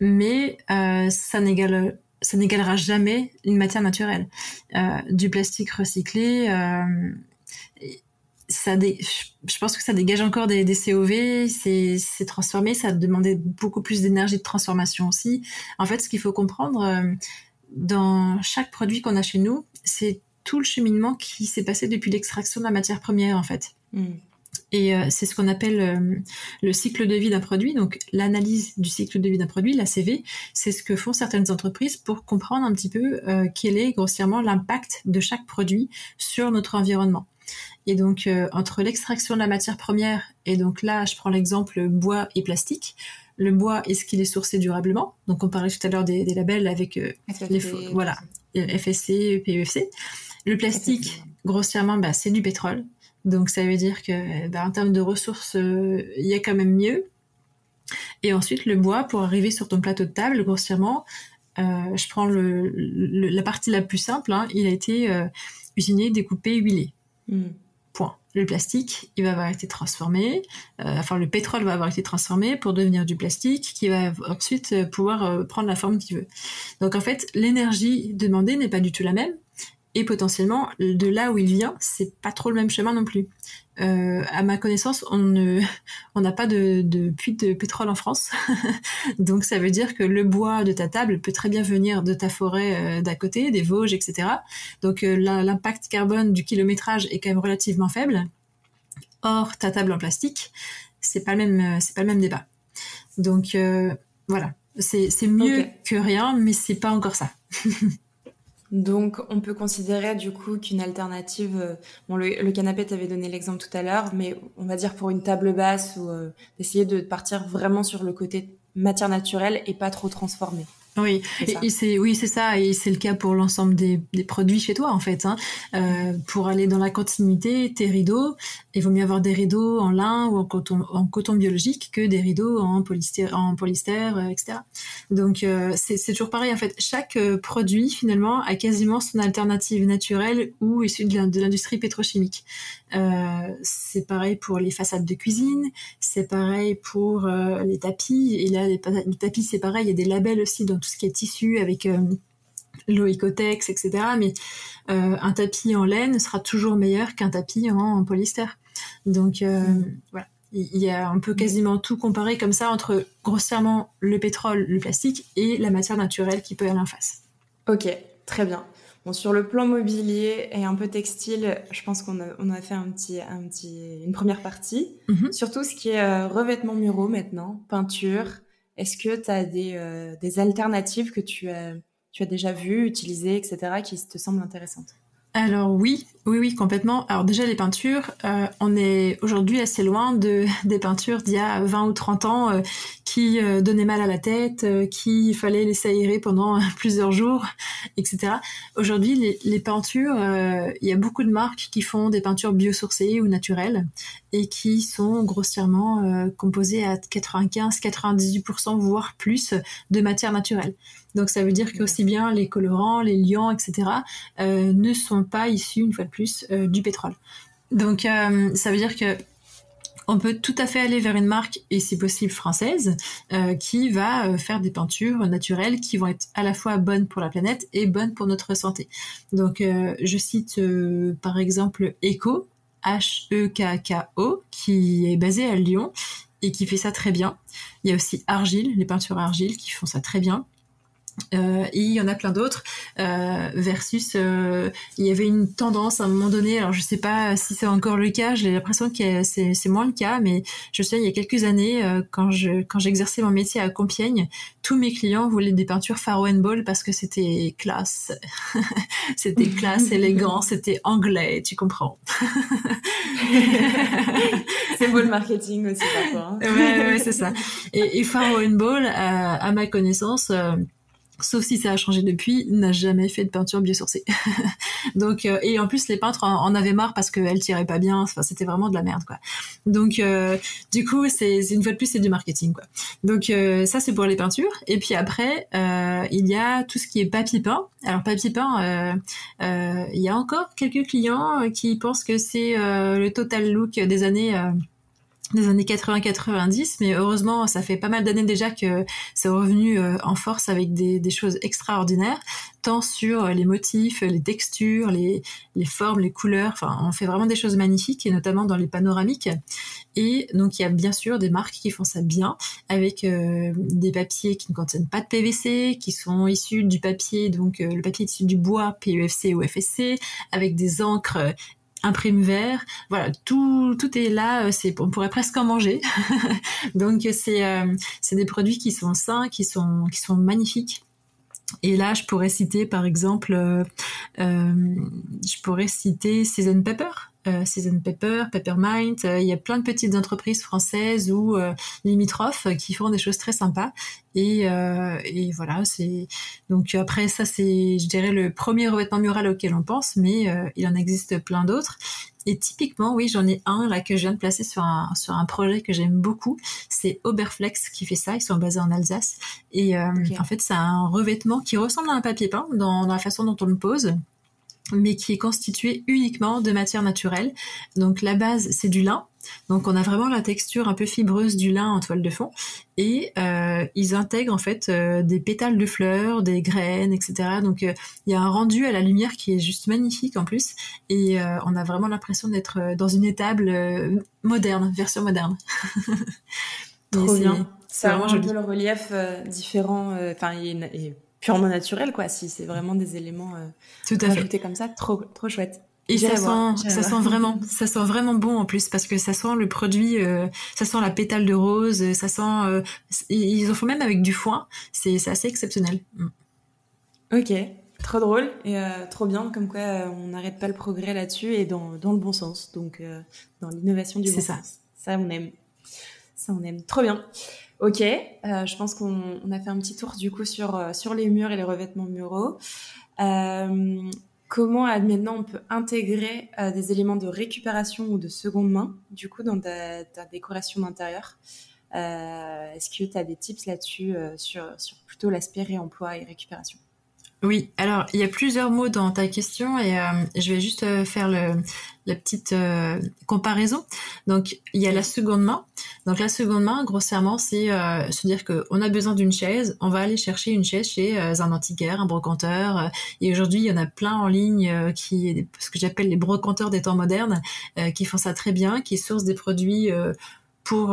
mais ça n'égalera jamais une matière naturelle. Du plastique recyclé, je pense que ça dégage encore des COV, c'est transformé, ça demandait beaucoup plus d'énergie de transformation aussi. En fait, ce qu'il faut comprendre dans chaque produit qu'on a chez nous, c'est tout le cheminement qui s'est passé depuis l'extraction de la matière première, en fait. Et c'est ce qu'on appelle le cycle de vie d'un produit. Donc l'analyse du cycle de vie d'un produit, l'ACV, c'est ce que font certaines entreprises pour comprendre un petit peu quel est grossièrement l'impact de chaque produit sur notre environnement. Et donc entre l'extraction de la matière première, et donc là je prends l'exemple bois et plastique. Le bois, est-ce qu'il est sourcé durablement? Donc on parlait tout à l'heure des labels avec FSC, PEFC. Le plastique, grossièrement, c'est du pétrole. Donc ça veut dire que en termes de ressources, il y a quand même mieux. Et ensuite le bois, pour arriver sur ton plateau de table, grossièrement, je prends la partie la plus simple, hein, il a été usiné, découpé, huilé. Point. Le plastique, il va avoir été transformé, le pétrole va avoir été transformé pour devenir du plastique qui va ensuite pouvoir prendre la forme qu'il veut. Donc en fait, l'énergie demandée n'est pas du tout la même. Et potentiellement, de là où il vient, c'est pas trop le même chemin non plus. À ma connaissance, on n'a pas de puits de pétrole en France. Donc ça veut dire que le bois de ta table peut très bien venir de ta forêt d'à côté, des Vosges, etc. Donc l'impact carbone du kilométrage est quand même relativement faible. Or, ta table en plastique, c'est pas le même débat. Donc voilà, c'est mieux que rien, mais c'est pas encore ça. Donc, on peut considérer du coup qu'une alternative, le canapé, t'avais donné l'exemple tout à l'heure, mais on va dire pour une table basse ou d'essayer de partir vraiment sur le côté matière naturelle et pas trop transformée. Oui, c'est ça, et c'est le cas pour l'ensemble des produits chez toi en fait. Hein. Pour aller dans la continuité, tes rideaux, il vaut mieux avoir des rideaux en lin ou en coton biologique que des rideaux en polyester, etc. Donc c'est toujours pareil en fait. Chaque produit finalement a quasiment son alternative naturelle ou issue de l'industrie pétrochimique. C'est pareil pour les façades de cuisine, c'est pareil pour les tapis. Et là, les tapis, c'est pareil, il y a des labels aussi dans tout ce qui est tissu avec l'Oecotex, etc. Mais un tapis en laine sera toujours meilleur qu'un tapis en polyester. Donc voilà, on peut quasiment tout comparer comme ça entre grossièrement le pétrole, le plastique et la matière naturelle qui peut aller en face. Ok, très bien. Bon, sur le plan mobilier et un peu textile, je pense qu'on a fait une première partie. Surtout ce qui est revêtements muraux maintenant, peinture. Est-ce que tu as des alternatives que tu as déjà vues, utilisées, etc., qui te semblent intéressantes? Alors oui, complètement. Alors déjà les peintures, on est aujourd'hui assez loin des peintures d'il y a 20 ou 30 ans qui donnaient mal à la tête, qu'il fallait les aérer pendant plusieurs jours, etc. Aujourd'hui les peintures, il y a beaucoup de marques qui font des peintures biosourcées ou naturelles et qui sont grossièrement composées à 95-98% voire plus de matière naturelle. Donc ça veut dire qu'aussi bien les colorants, les liants, etc. Ne sont pas issus, une fois de plus, du pétrole. Donc ça veut dire que on peut tout à fait aller vers une marque, et si possible française, qui va faire des peintures naturelles qui vont être à la fois bonnes pour la planète et bonnes pour notre santé. Donc je cite par exemple Eco, Hekko, qui est basé à Lyon et qui fait ça très bien. Il y a aussi Argile, les peintures Argile qui font ça très bien. Et il y en a plein d'autres versus il y avait une tendance à un moment donné, alors je sais pas si c'est encore le cas, j'ai l'impression que c'est moins le cas, mais je sais il y a quelques années quand j'exerçais mon métier à Compiègne, tous mes clients voulaient des peintures Faro and Ball parce que c'était classe c'était classe, élégant, c'était anglais, tu comprends. C'est beau le marketing aussi parfois, hein. Ouais, c'est ça. Et Faro and Ball à ma connaissance sauf si ça a changé depuis, n'a jamais fait de peinture biosourcée. Donc et en plus les peintres en avaient marre parce qu'elle tirait pas bien, enfin c'était vraiment de la merde quoi. Donc du coup c'est une fois de plus c'est du marketing quoi. Donc ça c'est pour les peintures et puis après il y a tout ce qui est papier peint. Alors papier peint il y a encore quelques clients qui pensent que c'est le total look des années 80-90, mais heureusement, ça fait pas mal d'années déjà que c'est revenu en force avec des choses extraordinaires, tant sur les motifs, les textures, les formes, les couleurs, enfin, on fait vraiment des choses magnifiques, et notamment dans les panoramiques. Et donc, il y a bien sûr des marques qui font ça bien, avec des papiers qui ne contiennent pas de PVC, qui sont issus du papier, donc le papier issu du bois, PEFC ou FSC, avec des encres imprime vert, voilà, tout est là, on pourrait presque en manger. Donc c'est des produits qui sont sains, qui sont magnifiques. Et là, je pourrais citer par exemple, Season Pepper. Season Pepper, Peppermint, il y a plein de petites entreprises françaises ou limitrophes qui font des choses très sympas et voilà, c'est donc après ça c'est je dirais le premier revêtement mural auquel on pense, mais il en existe plein d'autres. Et typiquement, oui, j'en ai un là que je viens de placer sur un projet que j'aime beaucoup. C'est Oberflex qui fait ça. Ils sont basés en Alsace. Et en fait, c'est un revêtement qui ressemble à un papier peint dans la façon dont on le pose, mais qui est constitué uniquement de matière naturelle. Donc la base, c'est du lin. Donc on a vraiment la texture un peu fibreuse du lin en toile de fond. Et ils intègrent en fait des pétales de fleurs, des graines, etc. Donc il y a un rendu à la lumière qui est juste magnifique en plus. Et on a vraiment l'impression d'être dans une étable moderne, version moderne. Trop bien. Ça rend un peu le relief différent. Enfin, il est purement naturel, quoi. Si c'est vraiment des éléments rajoutés comme ça, trop chouette. Et ça sent vraiment bon en plus parce que ça sent le produit, ça sent la pétale de rose, ça sent. Ils en font même avec du foin. C'est assez exceptionnel. Ok, trop drôle et trop bien. Comme quoi, on n'arrête pas le progrès là-dessus et dans le bon sens. Donc, dans l'innovation du bon sens. Ça, on aime. Ça, on aime. Trop bien. Ok, je pense qu'on a fait un petit tour du coup sur les murs et les revêtements muraux. Comment maintenant on peut intégrer des éléments de récupération ou de seconde main du coup dans ta décoration d'intérieur? Est-ce que tu as des tips là-dessus sur plutôt l'aspect réemploi et récupération? Oui, alors il y a plusieurs mots dans ta question et je vais juste faire la petite comparaison. Donc il y a la seconde main. Donc la seconde main, grossièrement, c'est se dire qu'on a besoin d'une chaise, on va aller chercher une chaise chez un antiquaire, un brocanteur. Et aujourd'hui, il y en a plein en ligne ce que j'appelle les brocanteurs des temps modernes, qui font ça très bien, qui sourcent des produits pour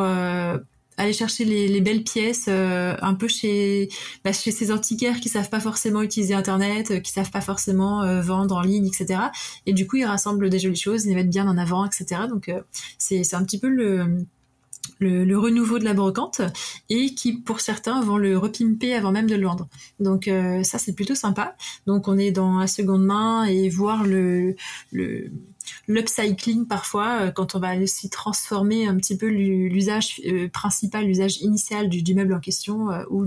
aller chercher les belles pièces un peu chez ces antiquaires qui savent pas forcément utiliser Internet, qui savent pas forcément vendre en ligne, etc. Et du coup, ils rassemblent des jolies choses, ils les mettent bien en avant, etc. Donc, c'est un petit peu le renouveau de la brocante et qui, pour certains, vont le repimper avant même de le vendre. Donc, ça, c'est plutôt sympa. Donc, on est dans la seconde main et voir l'upcycling parfois quand on va aussi transformer un petit peu l'usage principal, l'usage initial du meuble en question ou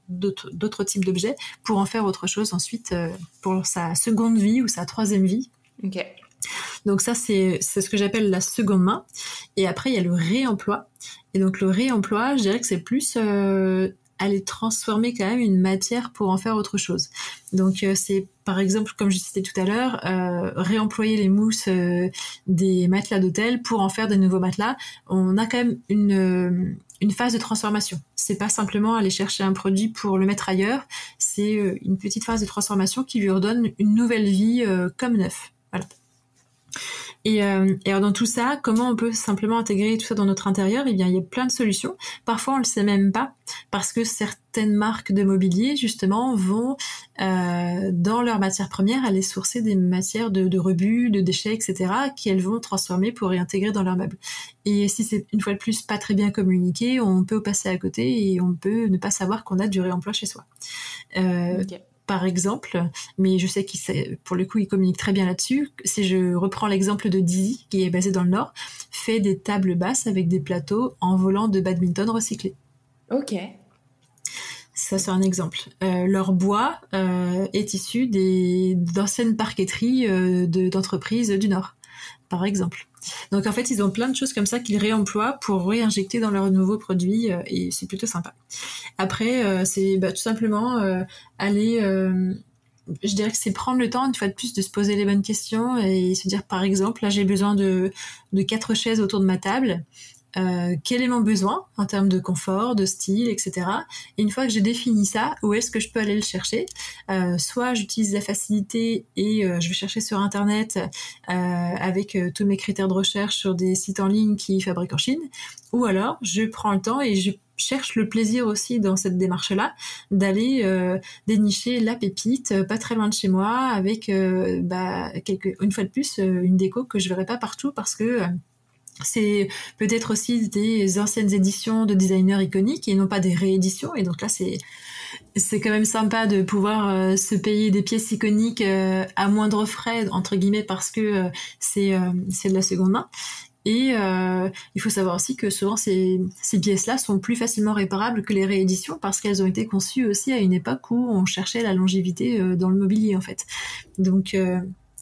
d'autres types d'objets pour en faire autre chose ensuite pour sa seconde vie ou sa troisième vie. Ok. Donc ça, c'est ce que j'appelle la seconde main. Et après, il y a le réemploi. Et donc le réemploi, je dirais que c'est plus aller transformer quand même une matière pour en faire autre chose. Donc c'est par exemple, comme je citais tout à l'heure, réemployer les mousses des matelas d'hôtel pour en faire des nouveaux matelas. On a quand même une phase de transformation. C'est pas simplement aller chercher un produit pour le mettre ailleurs, c'est une petite phase de transformation qui lui redonne une nouvelle vie comme neuf. Voilà. Et alors dans tout ça, comment on peut simplement intégrer tout ça dans notre intérieur? Eh bien, il y a plein de solutions. Parfois, on le sait même pas, parce que certaines marques de mobilier, justement, vont dans leurs matières premières aller sourcer des matières de rebut, de déchets, etc., qu'elles vont transformer pour réintégrer dans leurs meubles. Et si c'est une fois de plus pas très bien communiqué, on peut passer à côté et on peut ne pas savoir qu'on a du réemploi chez soi. Ok. Par exemple, mais je sais pour le coup, il communique très bien là-dessus. Si je reprends l'exemple de Dizzy, qui est basé dans le Nord, fait des tables basses avec des plateaux en volant de badminton recyclés. Ok. Ça, c'est un exemple. Leur bois est issu d'anciennes parqueteries d'entreprises du Nord, par exemple. Donc en fait, ils ont plein de choses comme ça qu'ils réemploient pour réinjecter dans leurs nouveaux produits et c'est plutôt sympa. Après, c'est tout simplement aller... je dirais que c'est prendre le temps, une fois de plus, de se poser les bonnes questions et se dire, par exemple, là, j'ai besoin de 4 chaises autour de ma table. Quel est mon besoin en termes de confort, de style, etc. Et une fois que j'ai défini ça, où est-ce que je peux aller le chercher? Soit j'utilise la facilité et je vais chercher sur Internet avec tous mes critères de recherche sur des sites en ligne qui fabriquent en Chine, ou alors je prends le temps et je cherche le plaisir aussi dans cette démarche-là d'aller dénicher la pépite pas très loin de chez moi avec une fois de plus une déco que je verrai pas partout parce que c'est peut-être aussi des anciennes éditions de designers iconiques et non pas des rééditions. Et donc là, c'est quand même sympa de pouvoir se payer des pièces iconiques à moindre frais, entre guillemets, parce que c'est de la seconde main. Et il faut savoir aussi que souvent ces pièces-là sont plus facilement réparables que les rééditions parce qu'elles ont été conçues aussi à une époque où on cherchait la longévité dans le mobilier, en fait. Donc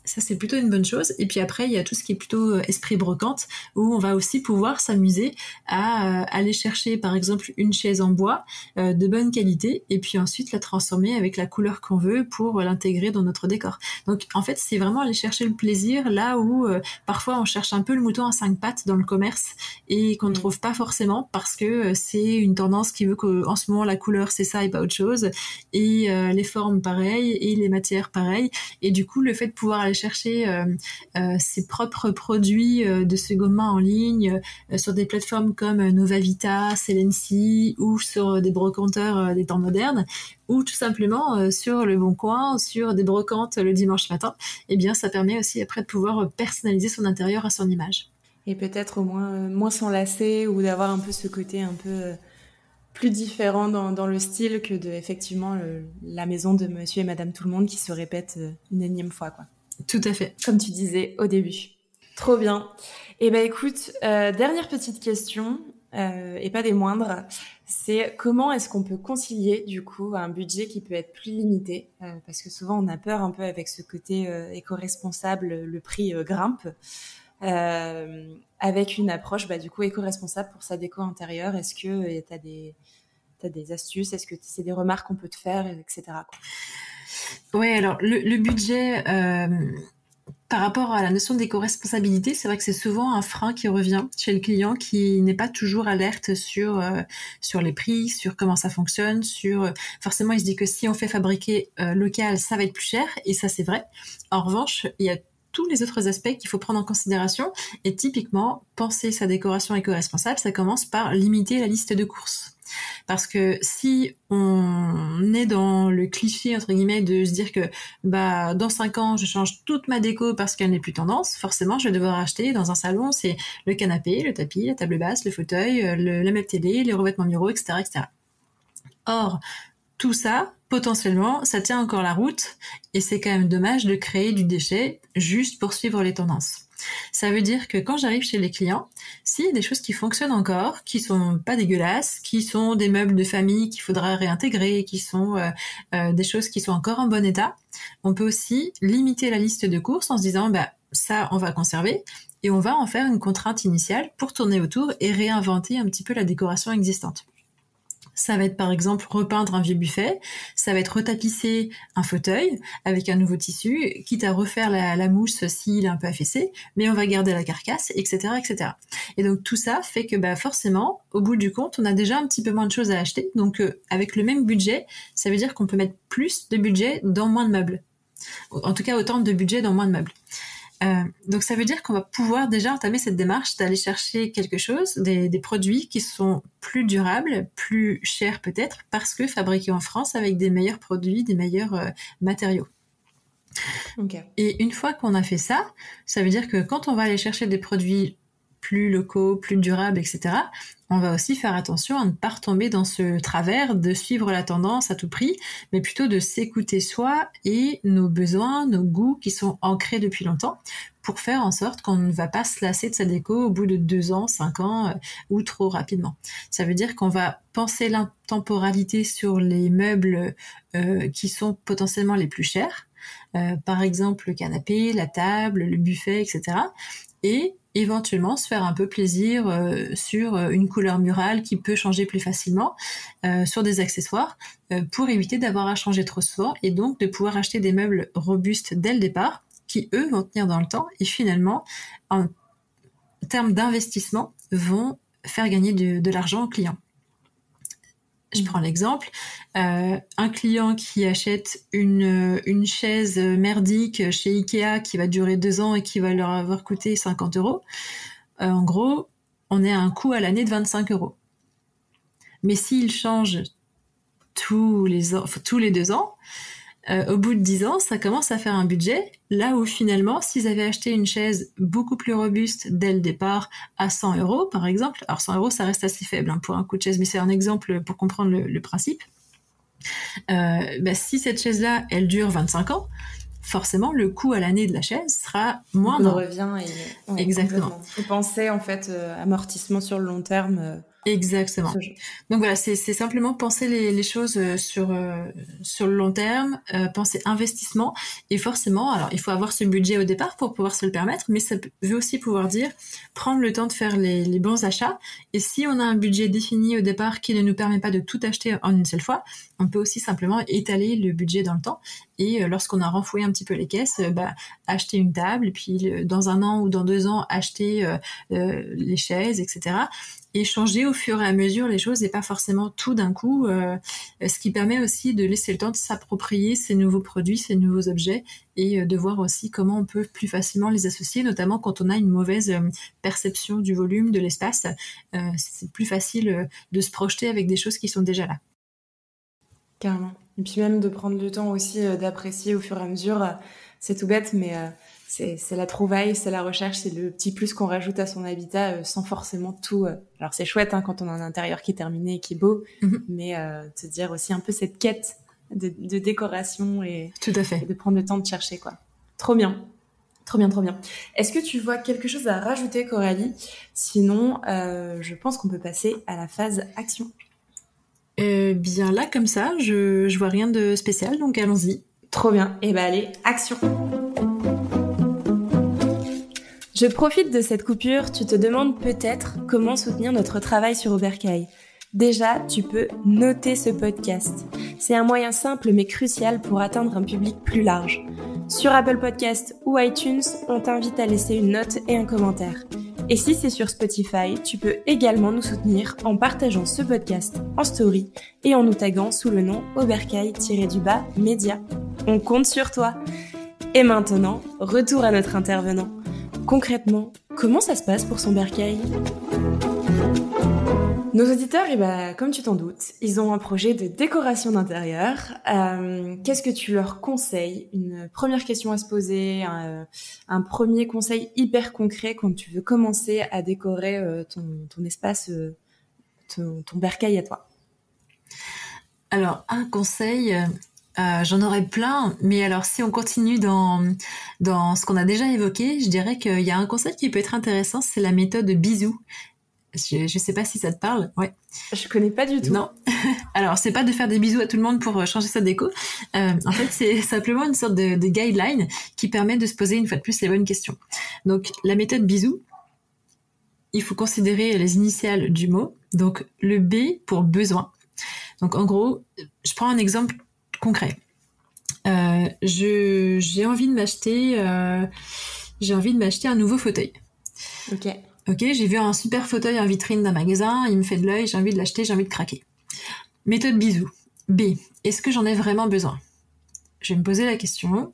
ça, c'est plutôt une bonne chose. Et puis après, il y a tout ce qui est plutôt esprit brocante, où on va aussi pouvoir s'amuser à aller chercher, par exemple, une chaise en bois de bonne qualité, et puis ensuite la transformer avec la couleur qu'on veut pour l'intégrer dans notre décor. Donc, en fait, c'est vraiment aller chercher le plaisir là où parfois on cherche un peu le mouton à 5 pattes dans le commerce et qu'on ne trouve pas forcément parce que c'est une tendance qui veut qu'en ce moment, la couleur, c'est ça et pas autre chose, et les formes pareilles, et les matières pareilles. Et du coup, le fait de pouvoir aller chercher ses propres produits de seconde main en ligne sur des plateformes comme Novavita, Celency ou sur des brocanteurs des temps modernes ou tout simplement sur Le Bon Coin, sur des brocantes le dimanche matin, eh bien ça permet aussi après de pouvoir personnaliser son intérieur à son image. Et peut-être au moins s'enlacer ou d'avoir un peu ce côté un peu plus différent dans le style que effectivement la maison de monsieur et madame tout le monde qui se répète une énième fois, quoi. Tout à fait. Comme tu disais au début. Trop bien. Eh ben écoute, dernière petite question, et pas des moindres, c'est comment est-ce qu'on peut concilier du coup un budget qui peut être plus limité, parce que souvent on a peur un peu avec ce côté éco-responsable, le prix grimpe, avec une approche du coup éco-responsable pour sa déco intérieure. Est-ce que t'as des astuces, est-ce que c'est des remarques qu'on peut te faire, etc. quoi. Ouais, alors le budget par rapport à la notion d'éco-responsabilité, c'est vrai que c'est souvent un frein qui revient chez le client qui n'est pas toujours alerte sur les prix, sur comment ça fonctionne, forcément il se dit que si on fait fabriquer local, ça va être plus cher et ça c'est vrai. En revanche, il y a tous les autres aspects qu'il faut prendre en considération et typiquement penser sa décoration éco-responsable, ça commence par limiter la liste de courses. Parce que si on est dans le cliché entre guillemets de se dire que dans 5 ans je change toute ma déco parce qu'elle n'est plus tendance, forcément je vais devoir acheter dans un salon, c'est le canapé, le tapis, la table basse, le fauteuil, la meuble télé, les revêtements muraux, etc., etc. Or, tout ça, potentiellement, ça tient encore la route et c'est quand même dommage de créer du déchet juste pour suivre les tendances. Ça veut dire que quand j'arrive chez les clients, s'il y a des choses qui fonctionnent encore, qui sont pas dégueulasses, qui sont des meubles de famille qu'il faudra réintégrer, qui sont des choses qui sont encore en bon état, on peut aussi limiter la liste de courses en se disant ça on va conserver et on va en faire une contrainte initiale pour tourner autour et réinventer un petit peu la décoration existante. Ça va être par exemple repeindre un vieux buffet, ça va être retapisser un fauteuil avec un nouveau tissu, quitte à refaire la mousse s'il est un peu affaissé, mais on va garder la carcasse, etc., etc. Et donc tout ça fait que forcément, au bout du compte, on a déjà un petit peu moins de choses à acheter. Donc avec le même budget, ça veut dire qu'on peut mettre plus de budget dans moins de meubles. En tout cas, autant de budget dans moins de meubles. Donc ça veut dire qu'on va pouvoir déjà entamer cette démarche d'aller chercher quelque chose, des produits qui sont plus durables, plus chers peut-être, parce que fabriqués en France avec des meilleurs produits, des meilleurs matériaux. Okay. Et une fois qu'on a fait ça, ça veut dire que quand on va aller chercher des produits plus locaux, plus durables, etc., on va aussi faire attention à ne pas retomber dans ce travers de suivre la tendance à tout prix, mais plutôt de s'écouter soi et nos besoins, nos goûts qui sont ancrés depuis longtemps, pour faire en sorte qu'on ne va pas se lasser de sa déco au bout de 2 ans, 5 ans ou trop rapidement. Ça veut dire qu'on va penser l'intemporalité sur les meubles qui sont potentiellement les plus chers, par exemple le canapé, la table, le buffet, etc. Et éventuellement se faire un peu plaisir sur une couleur murale qui peut changer plus facilement, sur des accessoires, pour éviter d'avoir à changer trop souvent et donc de pouvoir acheter des meubles robustes dès le départ qui, eux, vont tenir dans le temps et finalement, en termes d'investissement, vont faire gagner de l'argent aux clients. Je prends l'exemple, un client qui achète une chaise merdique chez Ikea qui va durer 2 ans et qui va leur avoir coûté 50 €, en gros, on est à un coût à l'année de 25 €. Mais s'il change tous les 2 ans, au bout de 10 ans, ça commence à faire un budget, là où finalement, s'ils avaient acheté une chaise beaucoup plus robuste dès le départ à 100 € par exemple, alors 100 € ça reste assez faible pour un coût de chaise, mais c'est un exemple pour comprendre le principe, si cette chaise-là, elle dure 25 ans, forcément, le coût à l'année de la chaise sera moindre. Le revient et... Ouais, exactement. Il faut penser, en fait, amortissement sur le long terme. Exactement. Donc voilà, c'est simplement penser les choses sur le long terme, penser investissement, et forcément, alors il faut avoir ce budget au départ pour pouvoir se le permettre, mais ça veut aussi pouvoir dire prendre le temps de faire les bons achats, et si on a un budget défini au départ qui ne nous permet pas de tout acheter en une seule fois, on peut aussi simplement étaler le budget dans le temps, et lorsqu'on a renfloué un petit peu les caisses, acheter une table, et puis dans 1 an ou dans 2 ans, acheter les chaises, etc., et changer au fur et à mesure les choses et pas forcément tout d'un coup, ce qui permet aussi de laisser le temps de s'approprier ces nouveaux produits, ces nouveaux objets, et de voir aussi comment on peut plus facilement les associer, notamment quand on a une mauvaise perception du volume, de l'espace. C'est plus facile de se projeter avec des choses qui sont déjà là. Carrément. Et puis même de prendre le temps aussi d'apprécier au fur et à mesure. C'est tout bête, mais c'est la trouvaille, c'est la recherche, c'est le petit plus qu'on rajoute à son habitat sans forcément tout... Alors c'est chouette quand on a un intérieur qui est terminé et qui est beau, mais te dire aussi un peu cette quête de décoration et, tout à fait. Et de prendre le temps de chercher, quoi. Trop bien. Trop bien, trop bien. Est-ce que tu vois quelque chose à rajouter, Coralie ? Sinon, je pense qu'on peut passer à la phase action. Bien là, comme ça, je vois rien de spécial, donc allons-y. Trop bien. Et allez, action. Je profite de cette coupure, tu te demandes peut-être comment soutenir notre travail sur Oberkaï. Déjà, tu peux noter ce podcast. C'est un moyen simple mais crucial pour atteindre un public plus large. Sur Apple Podcasts ou iTunes, on t'invite à laisser une note et un commentaire. Et si c'est sur Spotify, tu peux également nous soutenir en partageant ce podcast en story et en nous taguant sous le nom Oberkaï-Média. On compte sur toi. Et maintenant, retour à notre intervenant. Concrètement, comment ça se passe pour son bercail ? Nos auditeurs, comme tu t'en doutes, ils ont un projet de décoration d'intérieur. Qu'est-ce que tu leur conseilles ? Une première question à se poser, un premier conseil hyper concret quand tu veux commencer à décorer ton espace, ton bercail à toi. Alors, un conseil... j'en aurais plein, mais alors si on continue dans ce qu'on a déjà évoqué, je dirais qu'il y a un concept qui peut être intéressant, c'est la méthode bisou. Je sais pas si ça te parle, ouais. Je connais pas du tout. Non. Alors, c'est pas de faire des bisous à tout le monde pour changer sa déco. En fait, c'est simplement une sorte de guideline qui permet de se poser une fois de plus les bonnes questions. Donc, la méthode bisou, il faut considérer les initiales du mot. Donc, le B pour besoin. Donc, en gros, je prends un exemple concret. J'ai envie de m'acheter un nouveau fauteuil. Ok, j'ai vu un super fauteuil en vitrine d'un magasin, il me fait de l'œil, j'ai envie de l'acheter, j'ai envie de craquer. Méthode bisou. B. Est-ce que j'en ai vraiment besoin ? Je vais me poser la question.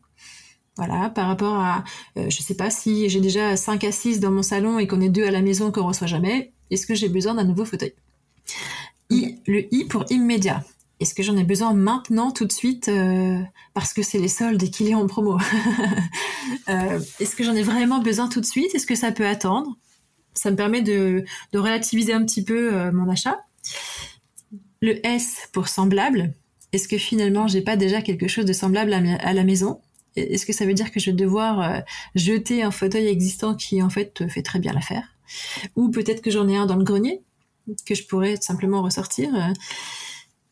Voilà, par rapport à, je sais pas si j'ai déjà 5 assises dans mon salon et qu'on est 2 à la maison qu'on reçoit jamais, est-ce que j'ai besoin d'un nouveau fauteuil? Le I pour immédiat. Est-ce que j'en ai besoin maintenant, tout de suite, parce que c'est les soldes et qu'il est en promo? Est-ce que j'en ai vraiment besoin tout de suite? Est-ce que ça peut attendre? Ça me permet de relativiser un petit peu mon achat. Le S pour semblable. Est-ce que finalement, j'ai pas déjà quelque chose de semblable à la maison? Est-ce que ça veut dire que je vais devoir jeter un fauteuil existant qui, en fait, fait très bien l'affaire? Ou peut-être que j'en ai un dans le grenier que je pourrais simplement ressortir.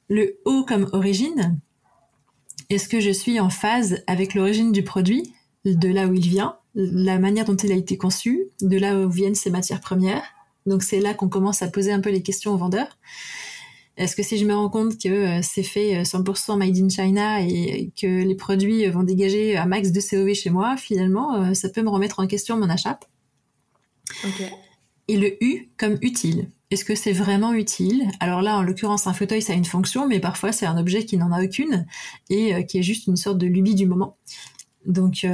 Le O comme origine. Est-ce que je suis en phase avec l'origine du produit, de là où il vient, la manière dont il a été conçu, de là où viennent ses matières premières? Donc c'est là qu'on commence à poser un peu les questions aux vendeurs. Est-ce que si je me rends compte que c'est fait 100% made in China et que les produits vont dégager un max de COV chez moi, finalement, ça peut me remettre en question mon achat. Ok. Et le U comme utile. Est-ce que c'est vraiment utile? Alors là, en l'occurrence, un fauteuil, ça a une fonction, mais parfois, c'est un objet qui n'en a aucune et qui est juste une sorte de lubie du moment. Donc,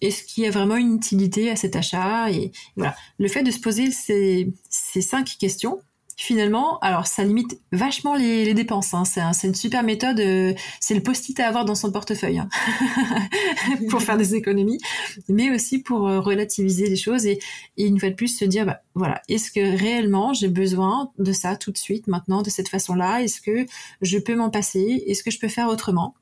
est-ce qu'il y a vraiment une utilité à cet achat? Et voilà. Le fait de se poser ces 5 questions, finalement, alors ça limite vachement les dépenses. Hein. C'est une super méthode. C'est le post-it à avoir dans son portefeuille hein. pour faire des économies, mais aussi pour relativiser les choses et une fois de plus se dire, bah, voilà, est-ce que réellement j'ai besoin de ça tout de suite, maintenant, de cette façon-là? Est-ce que je peux m'en passer? Est-ce que je peux faire autrement?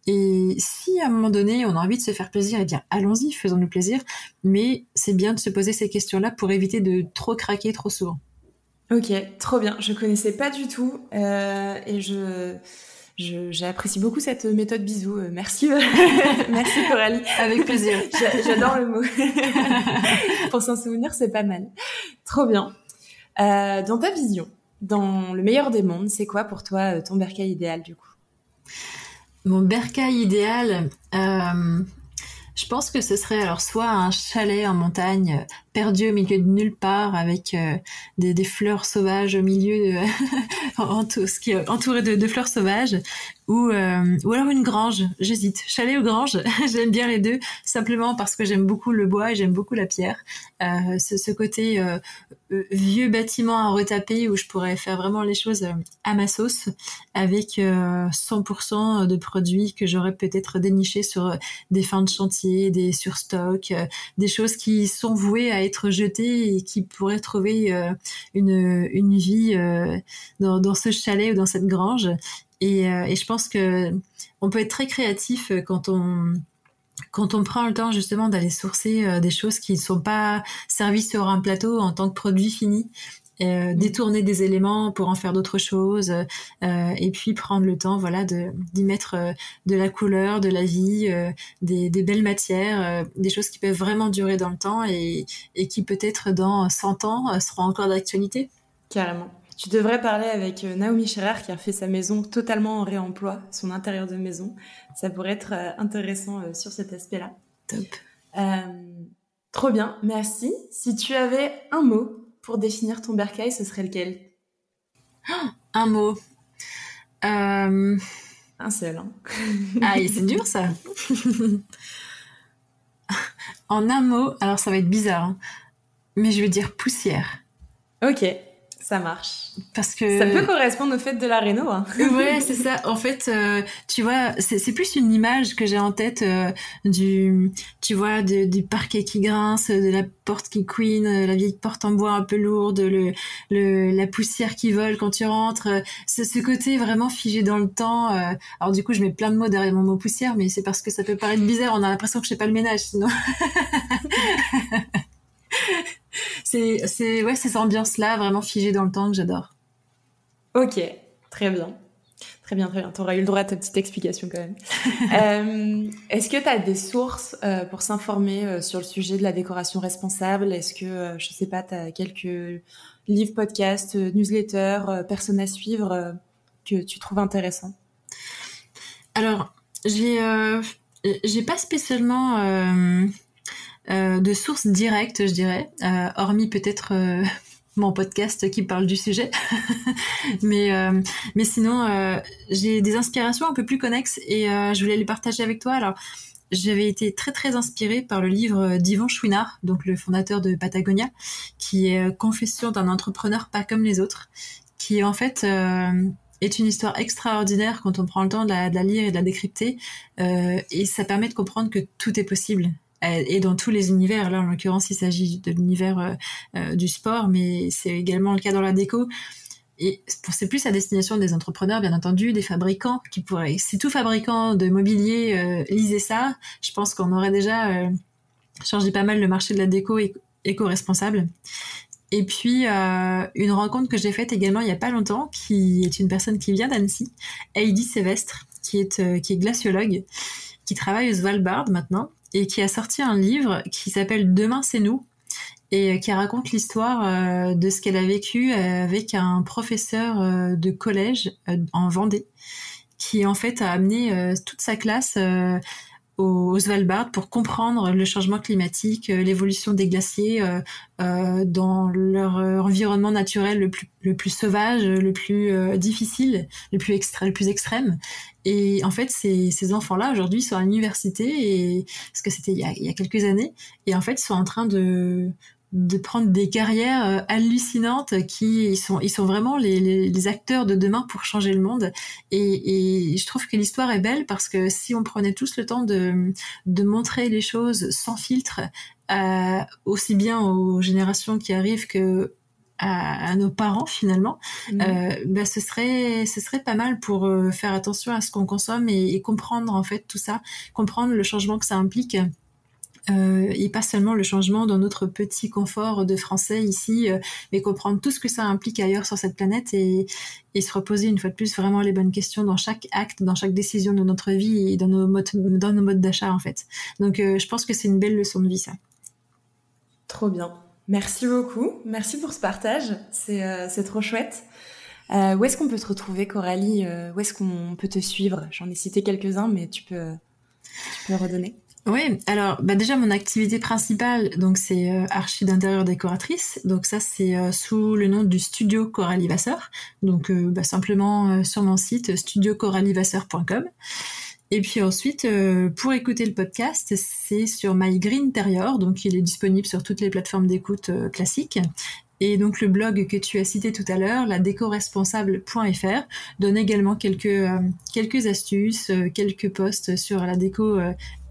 Et si à un moment donné, on a envie de se faire plaisir et dire allons-y, faisons-nous plaisir, mais c'est bien de se poser ces questions-là pour éviter de trop craquer trop souvent. Ok, trop bien. Je connaissais pas du tout et j'apprécie beaucoup cette méthode bisou. Merci, merci Coralie. Avec plaisir. J'adore le mot. Pour s'en souvenir, c'est pas mal. Trop bien. Dans ta vision, dans le meilleur des mondes, c'est quoi pour toi ton bercail idéal du coup? Mon bercail idéal, je pense que ce serait alors soit un chalet en montagne perdu au milieu de nulle part avec des fleurs sauvages au milieu ce qui est entouré de fleurs sauvages ou alors une grange. J'hésite, chalet ou grange. J'aime bien les deux simplement parce que j'aime beaucoup le bois et j'aime beaucoup la pierre. Ce côté vieux bâtiment à retaper où je pourrais faire vraiment les choses à ma sauce avec 100% de produits que j'aurais peut-être dénichés sur des fins de chantier, des surstocks, des choses qui sont vouées à être jetées et qui pourraient trouver une vie dans ce chalet ou dans cette grange. Et je pense que on peut être très créatif quand on prend le temps justement d'aller sourcer des choses qui ne sont pas servies sur un plateau en tant que produit fini, détourner des éléments pour en faire d'autres choses, et puis prendre le temps, voilà, d'y mettre de la couleur, de la vie, des belles matières, des choses qui peuvent vraiment durer dans le temps et qui peut-être dans 100 ans seront encore d'actualité. Carrément. Tu devrais parler avec Naomi Scherer qui a fait sa maison totalement en réemploi, son intérieur de maison. Ça pourrait être intéressant sur cet aspect-là. Top. Trop bien, merci. Si tu avais un mot pour définir ton bercail, ce serait lequel? Un mot. Un seul. Hein. Ah, c'est dur ça. En un mot, alors ça va être bizarre, hein, mais je vais dire poussière. Ok. Ça marche. Parce que ça peut correspondre au fait de la réno. Hein. Ouais, c'est ça. En fait, tu vois, c'est plus une image que j'ai en tête du parquet qui grince, de la porte qui couine, la vieille porte en bois un peu lourde, la poussière qui vole quand tu rentres. Ce côté vraiment figé dans le temps. Alors du coup, je mets plein de mots derrière mon mot poussière, mais c'est parce que ça peut paraître bizarre. On a l'impression que je fais pas le ménage, sinon. C'est ces ambiances-là vraiment figées dans le temps que j'adore. Ok, très bien. Très bien, très bien. Tu auras eu le droit à ta petite explication quand même. Est-ce que tu as des sources pour s'informer sur le sujet de la décoration responsable? Est-ce que, je sais pas, tu as quelques livres, podcasts, newsletters, personnes à suivre que tu trouves intéressants? Alors, j'ai pas spécialement de sources directes, je dirais, hormis peut-être mon podcast qui parle du sujet. mais sinon, j'ai des inspirations un peu plus connexes et je voulais les partager avec toi. Alors, j'avais été très très inspirée par le livre d'Yvon Chouinard, donc le fondateur de Patagonia, qui est Confession d'un entrepreneur pas comme les autres, qui en fait est une histoire extraordinaire quand on prend le temps de la lire et de la décrypter, et ça permet de comprendre que tout est possible. Et dans tous les univers, là en l'occurrence il s'agit de l'univers du sport, mais c'est également le cas dans la déco. Et c'est plus à destination des entrepreneurs, bien entendu, des fabricants qui pourraient... Si tout fabricant de mobilier lisait ça, je pense qu'on aurait déjà changé pas mal le marché de la déco éco-responsable. Et puis, une rencontre que j'ai faite également il y a pas longtemps, qui est une personne qui vient d'Annecy, Heidi Sévestre, qui est glaciologue, qui travaille au Svalbard maintenant, et qui a sorti un livre qui s'appelle Demain c'est nous, et qui raconte l'histoire de ce qu'elle a vécu avec un professeur de collège en Vendée, qui en fait a amené toute sa classe au Svalbard pour comprendre le changement climatique, l'évolution des glaciers dans leur environnement naturel le plus sauvage, le plus difficile, le plus extrême. Et en fait, ces enfants-là aujourd'hui sont à l'université, parce que c'était il y a quelques années, et en fait ils sont en train de prendre des carrières hallucinantes, ils sont vraiment les acteurs de demain pour changer le monde, et je trouve que l'histoire est belle parce que si on prenait tous le temps de montrer les choses sans filtre, aussi bien aux générations qui arrivent que à nos parents finalement, ce serait pas mal pour faire attention à ce qu'on consomme et comprendre en fait tout ça, comprendre le changement que ça implique. Et pas seulement le changement dans notre petit confort de français ici, mais comprendre tout ce que ça implique ailleurs sur cette planète, et se reposer une fois de plus vraiment les bonnes questions dans chaque acte, dans chaque décision de notre vie et dans nos modes d'achat en fait. Donc je pense que c'est une belle leçon de vie, ça. Trop bien. Merci beaucoup. Merci pour ce partage. C'est trop chouette. Où est-ce qu'on peut te retrouver, Coralie? Où est-ce qu'on peut te suivre? J'en ai cité quelques-uns, mais tu peux redonner. Oui, alors déjà mon activité principale, donc c'est archi d'intérieur décoratrice. Donc ça c'est sous le nom du studio Coralie Vasseur. Donc simplement sur mon site studiocoralievasseur.com. Et puis ensuite, pour écouter le podcast, c'est sur My Green Interior, donc il est disponible sur toutes les plateformes d'écoute classiques. Et donc le blog que tu as cité tout à l'heure, la décoresponsable.fr, donne également quelques astuces, quelques posts sur la déco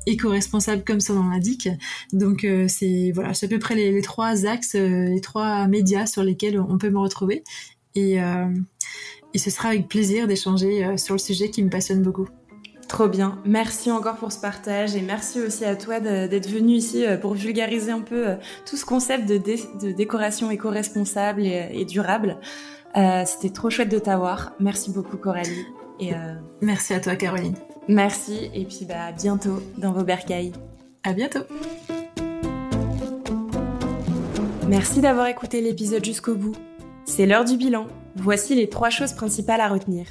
éco-responsable comme son nom l'indique. Donc c'est à peu près les trois axes, les trois médias sur lesquels on peut me retrouver. Et ce sera avec plaisir d'échanger sur le sujet qui me passionne beaucoup. Trop bien. Merci encore pour ce partage, et merci aussi à toi d'être venu ici pour vulgariser un peu tout ce concept de décoration éco-responsable et durable. C'était trop chouette de t'avoir. Merci beaucoup, Coralie. Merci à toi, Caroline. Merci, et puis à bientôt dans vos bercailles. À bientôt. Merci d'avoir écouté l'épisode jusqu'au bout. C'est l'heure du bilan. Voici les 3 choses principales à retenir.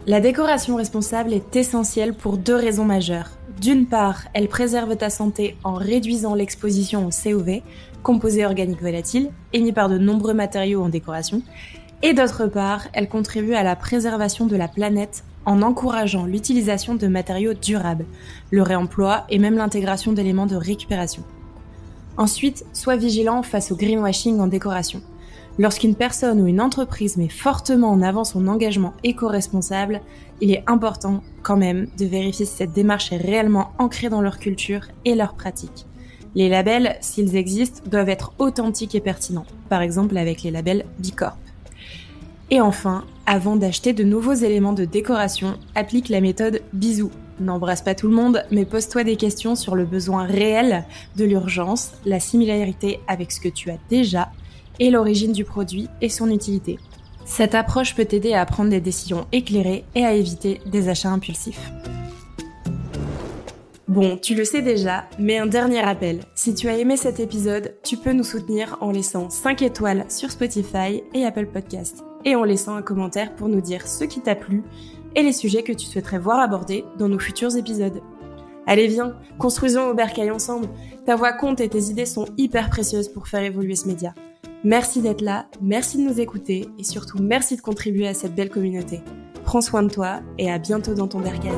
La décoration responsable est essentielle pour 2 raisons majeures. D'une part, elle préserve ta santé en réduisant l'exposition au COV, composés organiques volatiles, émis par de nombreux matériaux en décoration. Et d'autre part, elle contribue à la préservation de la planète en encourageant l'utilisation de matériaux durables, le réemploi et même l'intégration d'éléments de récupération. Ensuite, sois vigilant face au greenwashing en décoration. Lorsqu'une personne ou une entreprise met fortement en avant son engagement éco-responsable, il est important quand même de vérifier si cette démarche est réellement ancrée dans leur culture et leurs pratiques. Les labels, s'ils existent, doivent être authentiques et pertinents, par exemple avec les labels B Corp. Et enfin, avant d'acheter de nouveaux éléments de décoration, applique la méthode bisou. N'embrasse pas tout le monde, mais pose-toi des questions sur le besoin réel de l'urgence, la similarité avec ce que tu as déjà, et l'origine du produit et son utilité. Cette approche peut t'aider à prendre des décisions éclairées et à éviter des achats impulsifs. Bon, tu le sais déjà, mais un dernier rappel. Si tu as aimé cet épisode, tu peux nous soutenir en laissant 5 étoiles sur Spotify et Apple Podcasts, et en laissant un commentaire pour nous dire ce qui t'a plu et les sujets que tu souhaiterais voir abordés dans nos futurs épisodes. Allez viens, construisons au bercail ensemble. Ta voix compte et tes idées sont hyper précieuses pour faire évoluer ce média. Merci d'être là, merci de nous écouter et surtout merci de contribuer à cette belle communauté. Prends soin de toi et à bientôt dans ton bercail.